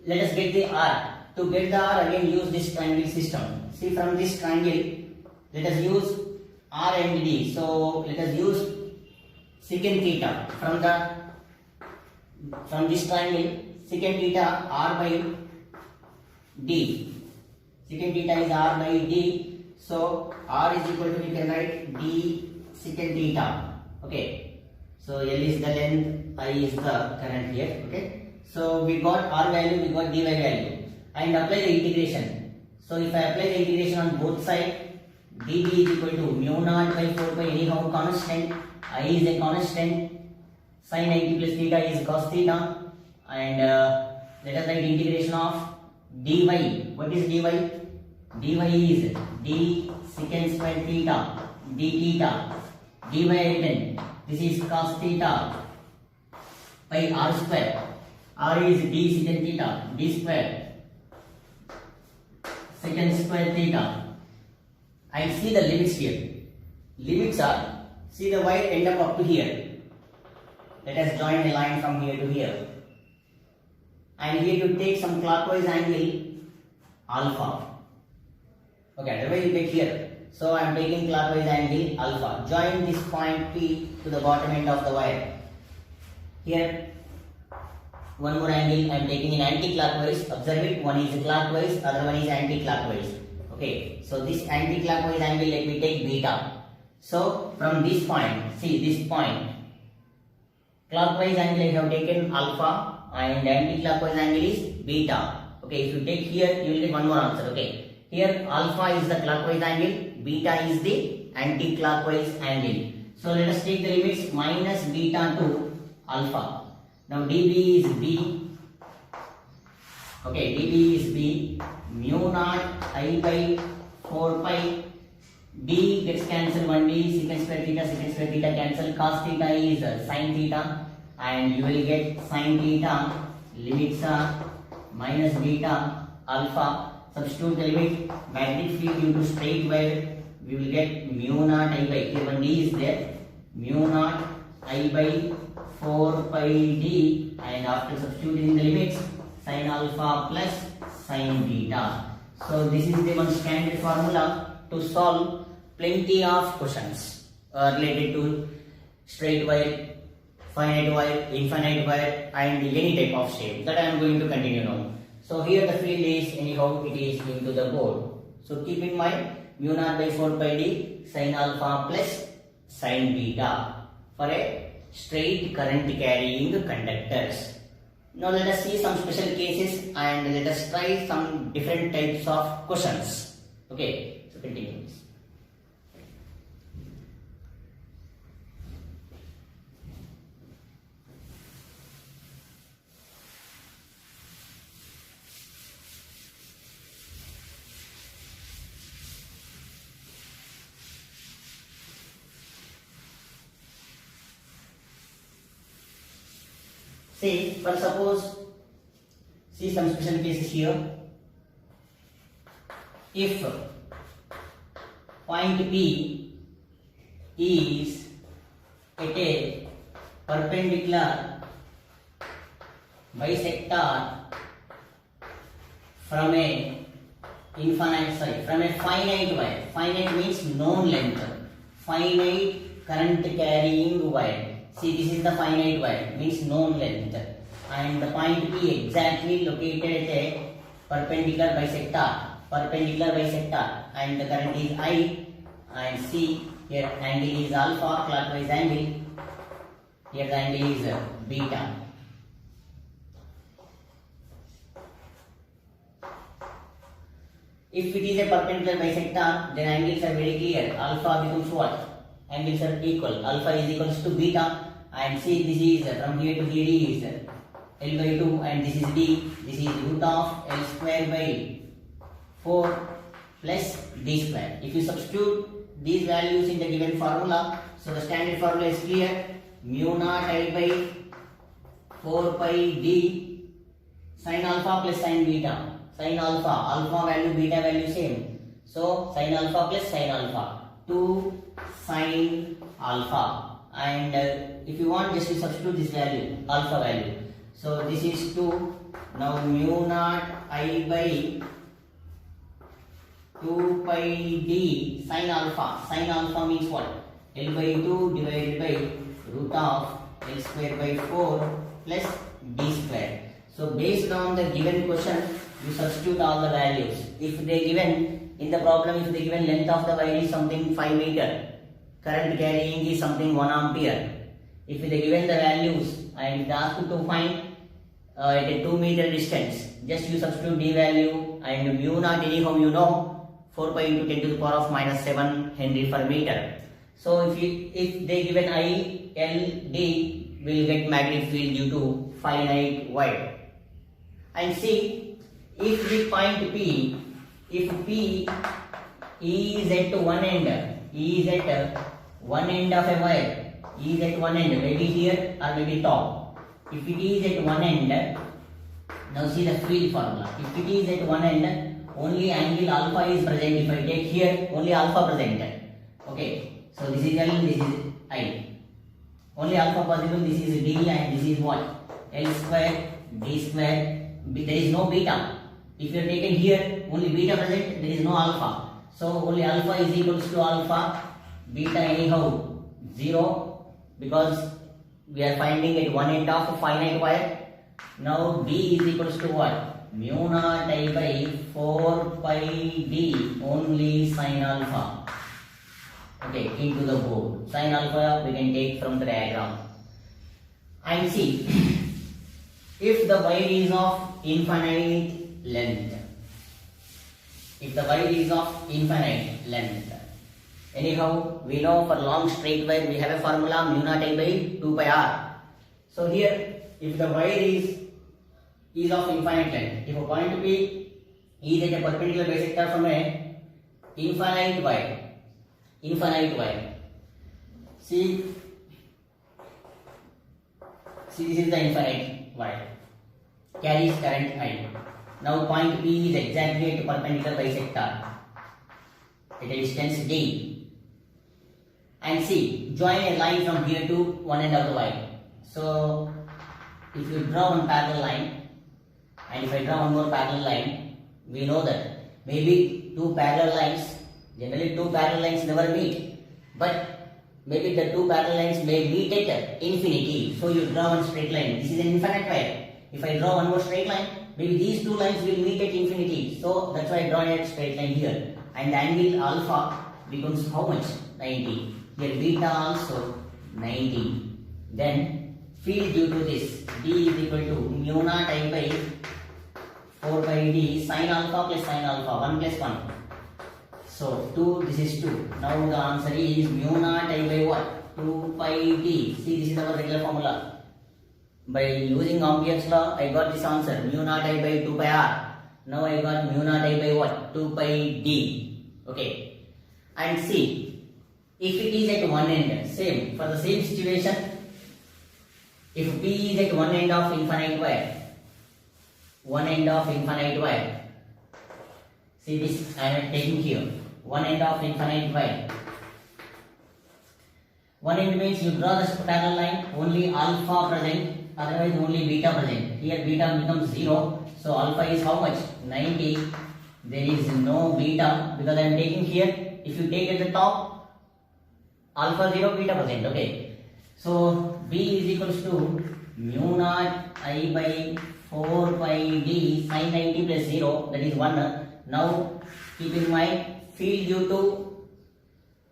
Let us get the r. To get the r, again use this triangle system. See, from this triangle, let us use r and d. So let us use secant theta. From this triangle, secant theta r by d. Secant theta is r by d. So r is equal to, we can write d secant theta. Okay. So L is the length, I is the current here. Okay. So we got r value, we got dy value, and apply the integration. So if I apply the integration on both sides, dB is equal to mu naught by 4 pi, anyhow constant, I is a constant, sin 90 plus theta is cos theta, and let us write integration of dy. What is dy? Dy is d secant square theta d theta. Dy written, this is cos theta by r square. R is d secant theta, d square secant square theta, and see the limits here. Limits are, see the wire end up to here. Let us join a line from here to here. And here you take some clockwise angle alpha. Okay, the way you get here. So I am taking clockwise angle alpha. Join this point P to the bottom end of the wire. Here, one more angle I am taking in anti-clockwise. Observe it. One is clockwise, other one is anti-clockwise. Okay, so this anti-clockwise angle, let me take beta. So from this point, see this point, clockwise angle I have taken alpha and anti-clockwise angle is beta. Okay, if you take here, you will get one more answer. Okay, here alpha is the clockwise angle, beta is the anti-clockwise angle. So let us take the limits minus beta to alpha. Now dB is B. Okay, dB is B. Mu naught I by 4 pi. D gets cancelled, 1D, secant square theta cancel, cos theta is sin theta, and you will get sin theta, limits are minus beta, alpha, substitute the limit, magnetic field due to straight wire, we will get mu naught I by, here 1D is there, mu naught I by 4 pi D, and after substituting the limits, sin alpha plus sin beta. So this is the one standard formula to solve plenty of questions related to straight wire, finite wire, infinite wire, and any type of shape that I am going to continue now. So here the field is anyhow it is into the board. So keep in mind mu naught by 4 pi d sin alpha plus sin beta for a straight current carrying conductors. Now let us see some special cases and let us try some different types of questions. Okay, so continue. See, for suppose, see some special cases here. If point P is at a perpendicular bisector from a finite wire. Finite means known length. Finite current carrying wire. See, this is the finite wire, means known length, and the point P exactly located at a perpendicular bisector, and the current is I, and see here angle is alpha, clockwise angle, here the angle is beta. If it is a perpendicular bisector, then angles are very clear. Alpha becomes what? Angles are equal. Alpha is equals to beta, and see this is from here to here is L by 2, and this is D. This is root of L square by 4 plus D square. If you substitute these values in the given formula, so the standard formula is clear. Mu naught I by 4 pi D sin alpha plus sin beta. Sin alpha value, beta value same. So sin alpha plus sin alpha. 2 sin alpha, and if you want just to substitute this value, alpha value. So this is 2. Now mu naught I by 2 pi d sin alpha. Sin alpha means what? L by 2 divided by root of L square by 4 plus D square. So based on the given question, you substitute all the values. If they given in the problem, if they given length of the wire is something 5 meter, current carrying is something 1 ampere. If they given the values and asked to find at a 2 meter distance, just you substitute D value, and mu naught anyhow you know 4 pi into 10 to the power of minus 7 Henry per meter. So if they given I, L, D, will get magnetic field due to finite wire. And see, if the point P, if P is at one end, is at one end of a wire, is at one end, maybe here or maybe top. If it is at one end, now see the field formula. If it is at one end, only angle alpha is present. If I take here, only alpha present. Okay, so this is L, this is I. Only alpha possible, this is D and this is what? L square, D square. There is no beta. If you are taken here, only beta present, there is no alpha. So only alpha is equals to alpha, beta anyhow 0, because we are finding at one end of a finite wire. Now D is equals to what? Mu naught I by 4 pi D only sin alpha. Okay, into the board. Sin alpha we can take from the diagram. And see, if the wire is of infinite length, if the wire is of infinite length, anyhow we know for long straight wire we have a formula mu naught I by 2 pi r. So here, if the wire is of infinite length, if a point P is at a perpendicular bisector from a infinite wire, see this is the infinite wire, carries current I. Now point P is exactly at a perpendicular bisector at a distance D, and see, join a line from here to one end of the wire. So if you draw one parallel line, and if I draw one more parallel line, we know that maybe two parallel lines, generally two parallel lines never meet, but maybe the two parallel lines may meet at infinity. So you draw one straight line. This is an infinite wire. If I draw one more straight line, maybe these two lines will meet at infinity. So that's why I draw a straight line here. And the angle alpha becomes how much? 90. Here beta also 90. Then field due to this, D is equal to mu naught I by 4 by D sin alpha plus sin alpha, 1 plus 1. So 2, this is 2. Now the answer is mu naught I by what? 2 pi D. See, this is our regular formula. By using Ampere's law, I got this answer, mu naught I by 2 pi R. Now I got mu naught I by what? 2 pi D. Okay. And see, if it is at one end, same, for the same situation, if P is at one end of infinite wire, see this, I am taking here, one end of infinite wire. One end means you draw the parallel line, only alpha present, otherwise only beta present. Here beta becomes 0, so alpha is how much? 90. There is no beta because I am taking here. If you take at the top, alpha 0, beta present. Okay. So B is equals to mu naught I by 4 pi D sin 90 plus 0, that is 1. Now keep in mind, field due to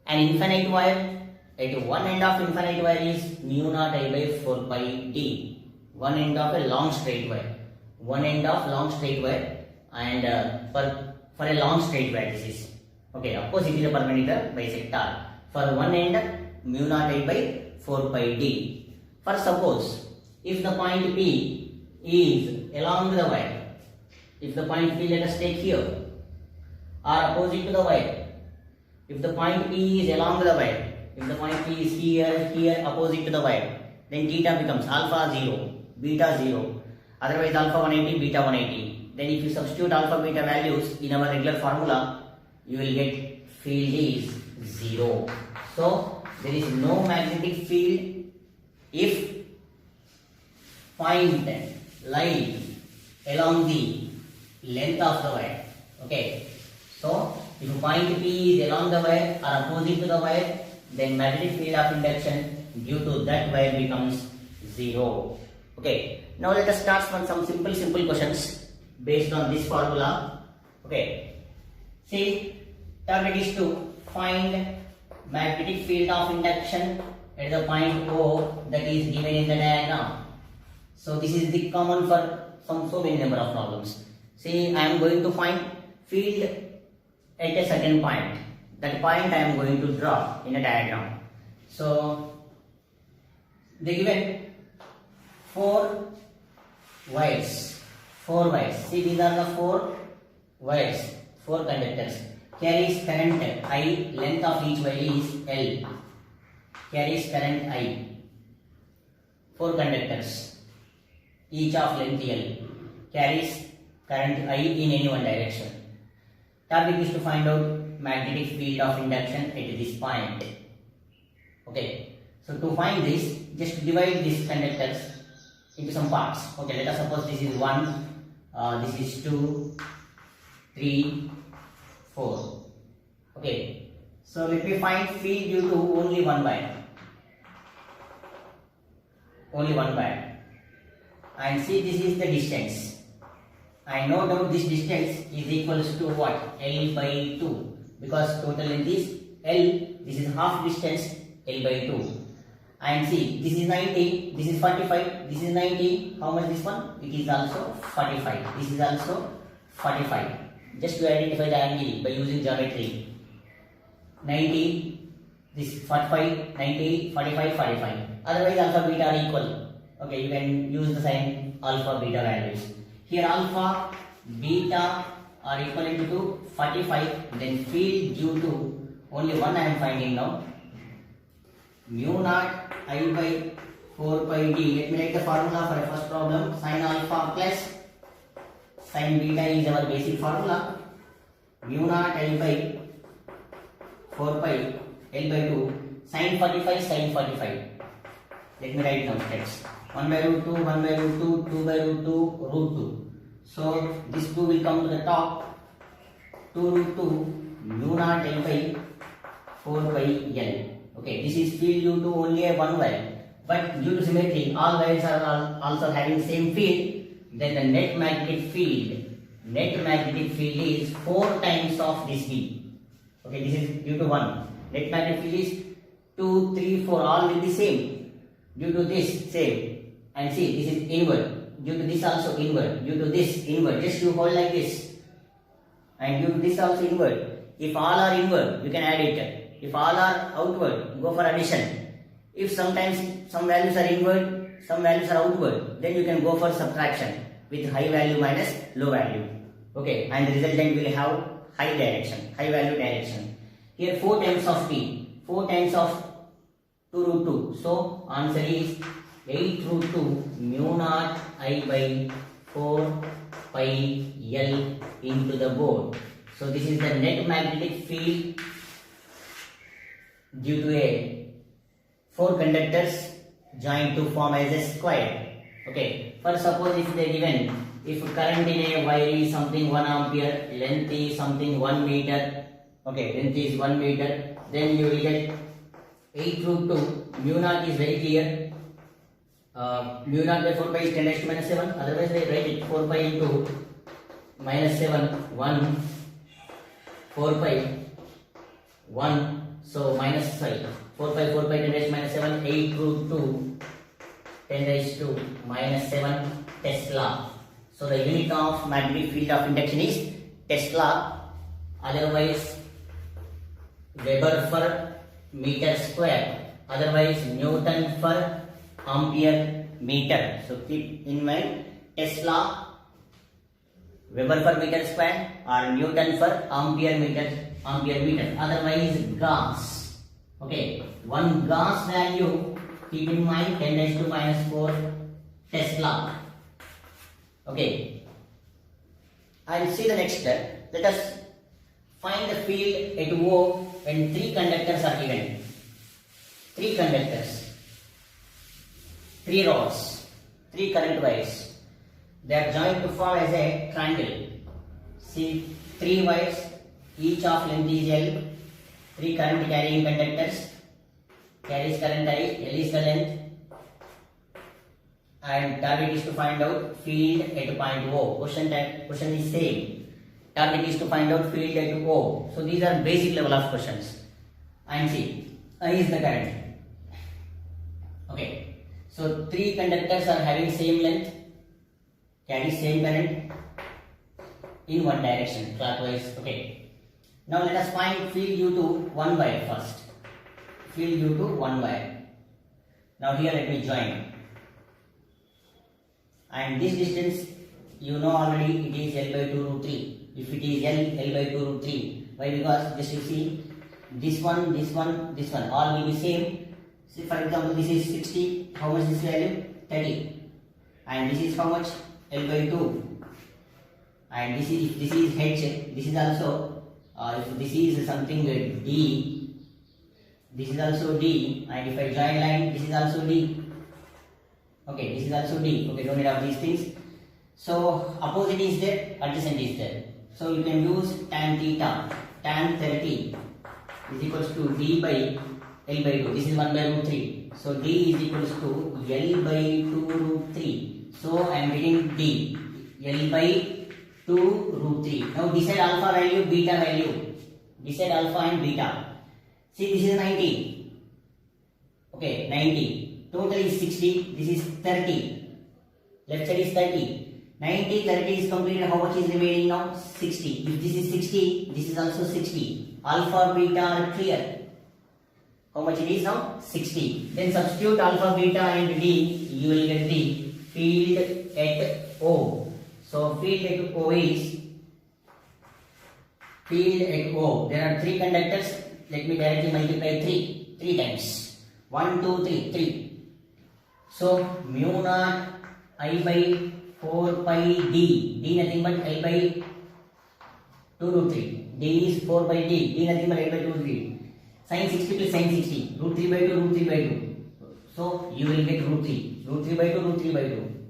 an infinite wire, at one end of infinite wire is mu naught I by 4 pi D. One end of a long straight wire. One end of long straight wire, and for a long straight wire this is. Okay, of course it is a perpendicular bisector. For one end, mu naught I by 4 pi D. For suppose, if the point P is along the wire, if the point P, let us take here, are opposite to the wire. If the point P is along the wire, if the point P is here, opposite to the wire, then theta becomes alpha 0, beta 0, otherwise alpha 180, beta 180. Then if you substitute alpha beta values in our regular formula, you will get field is 0. So there is no magnetic field if point lies along the length of the wire. Okay. So if a point P is along the wire or opposite to the wire, then magnetic field of induction due to that wire becomes 0. Okay. Now let us start from some simple questions based on this formula. Okay. See, target is to find magnetic field of induction at the point O that is given in the diagram. So this is the common for so many number of problems. See, I am going to find field at a certain point. That point I am going to draw in a diagram. So they given four wires. See, these are the four wires, four conductors. Carries current I, length of each wire is L. Carries current I. Four conductors, each of length L. Carries current I in any one direction. Target is to find out magnetic field of induction at this point. Okay, so to find this, just divide these conductors into some parts. Okay, let us suppose this is 1, this is 2, 3, 4. Okay, so let me find field due to only one wire. Only one wire. And see, this is the distance. I no doubt this distance is equals to what? L by 2. Because total length is L. This is half distance, L by 2. And see, this is 90, this is 45, this is 90. How much this one? It is also 45. This is also 45. Just to identify the angle by using geometry. 90, this 45, 90, 45, 45. Otherwise alpha beta are equal. Okay, you can use the sign alpha beta values. Here alpha beta are equivalent to 45. Then field due to only one I am finding now. Mu naught I by 4 pi d. Let me write the formula for a first problem. Sin alpha plus sin beta is our basic formula. Mu naught I by 4 pi L by 2 sin 45 sin 45. Let me write down steps. 1 by root 2, 1 by root 2, 2 by root 2, root 2. So this 2 will come to the top. 2 root 2 mu naught L by 4 by L. Okay, this is field due to only a one wire. But due to symmetry, all wires are also having same field. Then the net magnetic field is 4 times of this B. Okay, this is due to 1. Net magnetic field is 2, 3, 4, all will be same. Due to this, same. And see, this is inward. Due to this also inward. Due to this inward. Just you hold like this. And due to this also inward. If all are inward, you can add it. If all are outward, go for addition. If sometimes some values are inward, some values are outward, then you can go for subtraction with high value minus low value. Okay, and the resultant will have high value direction. Here 4 times of P, 4 times of 2 root 2. So answer is 8 root 2 mu naught I by 4 pi L into the board. So this is the net magnetic field due to a 4 conductors joined to form as a square. Okay, for suppose if they given, if current in a wire is something 1 ampere, length is something 1 meter, okay, length is 1 meter, then you will get 8 root 2, mu naught is very clear, mu naught by 4 pi is 10 raised to minus 7, otherwise they write it 4 pi into minus 7, 1, 4 pi, 1, so minus 5, 4 pi 10 raised to minus 7, 8 root 2, 10 raised to minus 7 Tesla. So the unit of magnetic field of induction is Tesla, otherwise Weber per meter square, otherwise Newton per ampere meter. So keep in mind Tesla, Weber per meter square or Newton per ampere meter, otherwise Gauss. Okay, one Gauss value, keep in mind 10 raised to minus 4 Tesla. Okay, and see the next step. Let us find the field at O when 3 conductors are given. 3 conductors, 3 rods, 3 current wires. They are joined to form as a triangle. See, 3 wires, each of length is L. 3 current carrying conductors, carries current I, L is the length. And target is to find out field at point O. Question is same. Target is to find out field at O. So these are basic level of questions. And see, I is the current. Okay. So 3 conductors are having same length, carry same current in one direction, clockwise. Okay. Now let us find field due to one wire first. Field due to one wire. Now here let me join. And this distance, you know already, it is L by 2 root 3. If it is L by 2 root 3. Why? Because just you see, this one, all will be same. See, for example, this is 60. How much this value? 30. And this is how much? L by 2. And this is H. This is also if this is something D, this is also D, and if I join line, this is also D. Okay, this is also D. Okay, don't need all these things. So opposite is there, adjacent is there. So you can use tan theta, tan 30 is equals to D by L by 2. This is 1 by root 3. So D is equals to L by 2 root 3. So I am getting D, L by 2 root 3. Now decide alpha value, beta value. Decide alpha and beta. See, this is 90. Okay, 90. Total is 60. This is 30. Left side is 30. 90, 30 is completed. How much is remaining now? 60. If this is 60, this is also 60. Alpha, beta are clear. How much it is now? 60. Then substitute alpha, beta and D. You will get the field at O. So field at O is field at O. There are 3 conductors. Let me directly multiply 3 times. 1, 2, 3, 3. So mu naught I by 4 pi D. D nothing but L by 2 root 3. D is 4 by D. D nothing but L by 2 root 3. Sin 60 plus sin 60. Root 3 by 2, root 3 by 2. So you will get root 3. Root 3 by 2, root 3 by 2.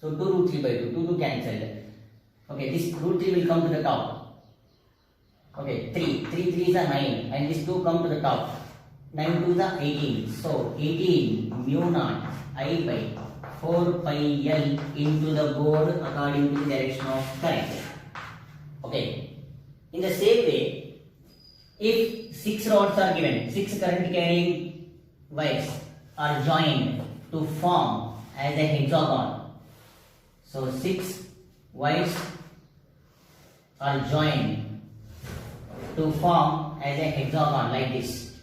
So 2 root 3 by 2. 2 cancelled. Okay, this root 3 will come to the top. Okay, 3. 3 3s are 9. And this 2 come to the top. 9 2s are 18. So 18 mu naught I by 4 pi L into the board according to the direction of current. Okay. In the same way, if 6 rods are given, 6 current carrying wires are joined to form as a hexagon. So 6 wires are joined to form as a hexagon like this.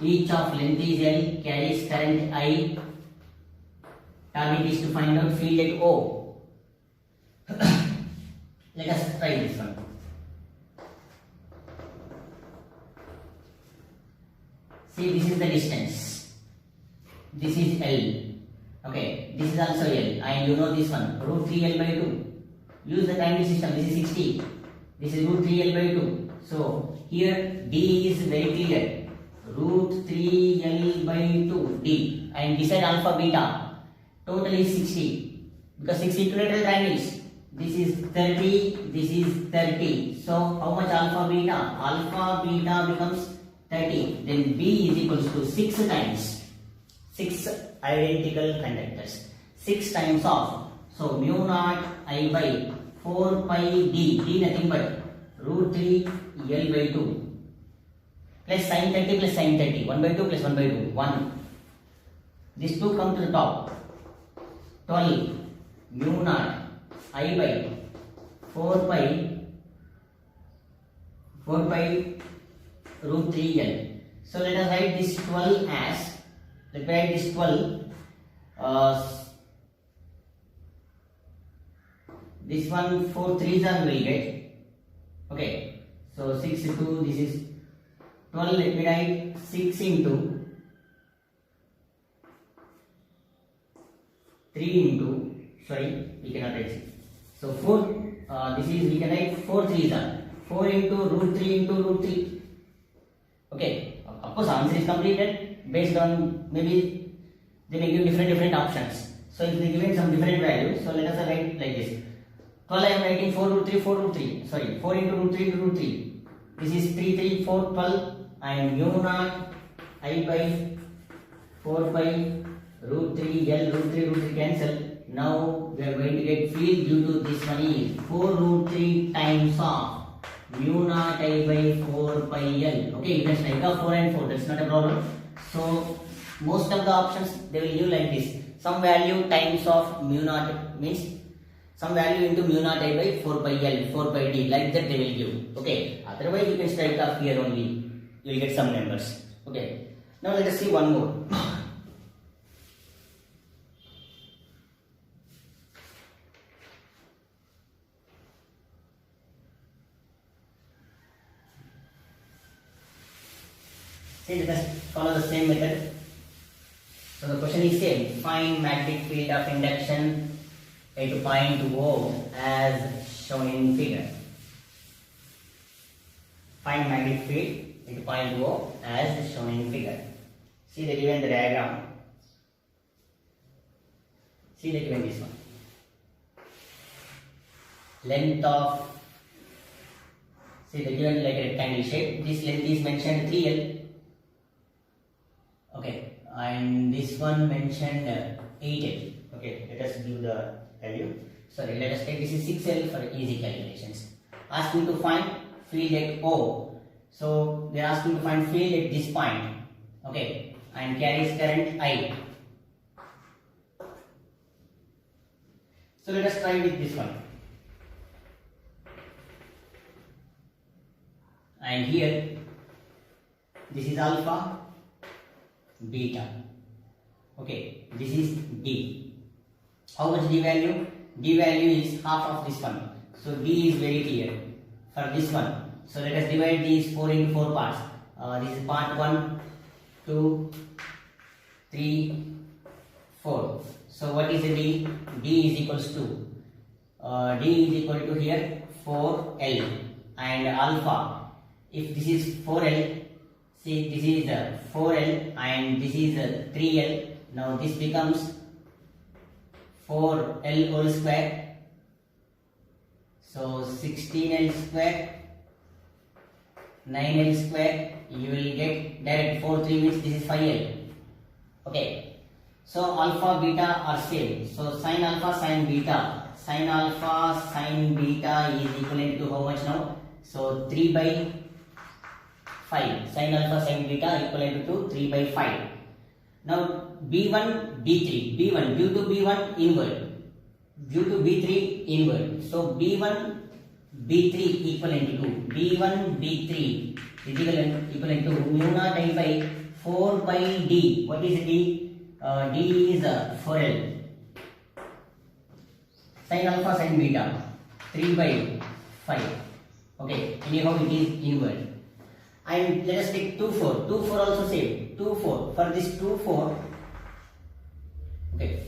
Each of length is L, carries current I. Target is to find out field at O. Let us try this one. See, this is the distance. This is L. Okay, this is also L. And you know this one, root 3 L by 2. Use the timing system. This is 60. This is root 3 L by 2. So here D is very clear. Root 3 L by 2 D. And decide alpha beta. Total is 60. Because 6 equilateral triangles. This is 30. This is 30. So how much alpha beta? Alpha beta becomes 30. Then B is equals to 6 times 6 identical conductors. 6 times of. So mu naught I by 4 pi D. D nothing but root 3 L by 2. Plus sin 30 plus sin 30. 1 by 2 plus 1 by 2. 1. These 2 come to the top. 12 mu naught I by 4 pi root 3 L. So let us write this 12 as, let me write this 12, this one 4 3s are will get, okay, so 6 2, this is 12, let me write 6 into 3 into, sorry, we cannot write 6. So 4, this is, we can write 4 3s are, 4 into root 3 into root 3. Okay, of course answer is completed based on, maybe they may give different options. So if they given some different values, so let us write like this. 12 I am writing 4 root 3, 4 root 3, sorry, 4 into root 3 into root 3. This is 3 3 4 12 and mu naught I by 4 pi root 3 L, root 3 cancel. Now we are going to get field due to this one is 4 root 3 times of mu naught I by 4 pi L. Okay, you can strike off 4 and 4, that's not a problem. So most of the options they will give like this. Some value times of mu naught means some value into mu naught I by 4 pi L, 4 pi D, like that they will give. Okay, otherwise you can strike off here only, you will get some numbers. Okay, now let us see one more. See, let us follow the same method. So the question is same. Find magnetic field of induction at point O as shown in figure. find magnetic field into point O as shown in figure. See the given the diagram. See the given this one. Length of, see the given like a rectangle shape. This length is mentioned 3L. Okay, and this one mentioned 8L. Okay, let us do the value. Sorry, let us take this is 6L for easy calculations. Asking to find field at O. So they are asking to find field at this point. Okay, and carries current I. So let us try with this one. And here this is alpha, beta. Okay, this is D. How much D value? D value is half of this one. So D is very clear for this one. So let us divide these 4 into 4 parts. This is part 1, 2, 3, 4. So what is the D? D is equals to D is equal to here 4L and alpha. If this is 4L, see this is 4L and this is 3L. Now this becomes 4L whole square. So 16L square, 9L square. You will get direct 4 3 means this is 5L. Okay. So alpha beta are same. So sin alpha sin beta. Sin alpha sin beta is equivalent to how much now? So 3 by 5. Sin alpha sin beta equivalent to 3 by 5. Now B1 B3. B1 due to B1 inward. Due to B3 inward. So B1 B3 equivalent to B1 B3 is equivalent to mu naught I by 4 by D. What is D? D is 4L. Sin alpha sin beta 3 by 5. Okay, anyhow it is inward. And let us take 2 4. 2 4 also same. 2 4. For this 2 4. Okay.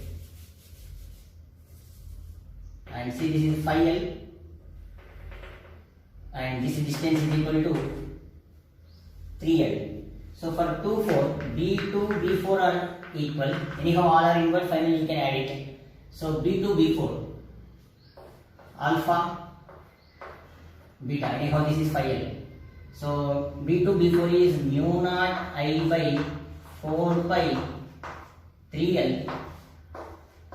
And see this is 5L. And this distance is equal to 3L. So for 2 4, B2 B4 are equal. Anyhow all are inward. Finally you can add it. So B2 B4 alpha beta. Anyhow this is 5L. So B2 B4 is mu naught I by 4 by 3L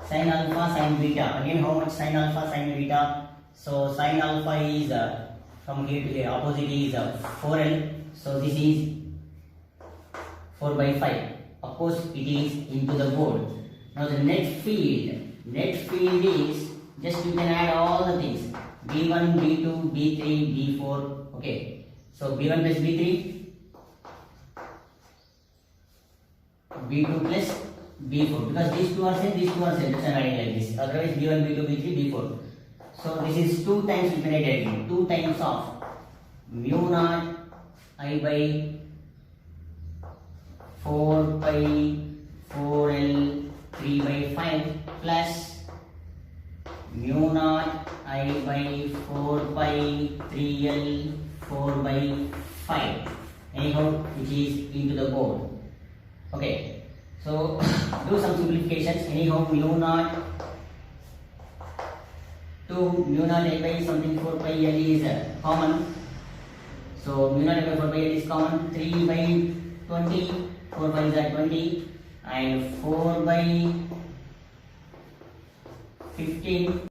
sin alpha sin beta. Again how much sin alpha sin beta? So sin alpha is from here to here, opposite is 4L. So this is 4 by 5. Of course it is into the board. Now the net field is just you can add all the things B1 B2 B3 B4. Okay. So B1 plus B3, B2 plus B4, because these two are same, these two are same, just writing like this. Otherwise B1, B2, B3, B4. So this is 2 times infinite, 2 times of mu naught I by 4 by 4L 3 by 5 plus mu naught I by 4 by 3L 4 by 5. Anyhow, which is into the board. Okay. So do some simplifications. Anyhow, mu naught to mu naught I by something 4 by L is common. So mu naught I by 4 by L is common. 3 by 20. 4 by is 20 and 4 by 15.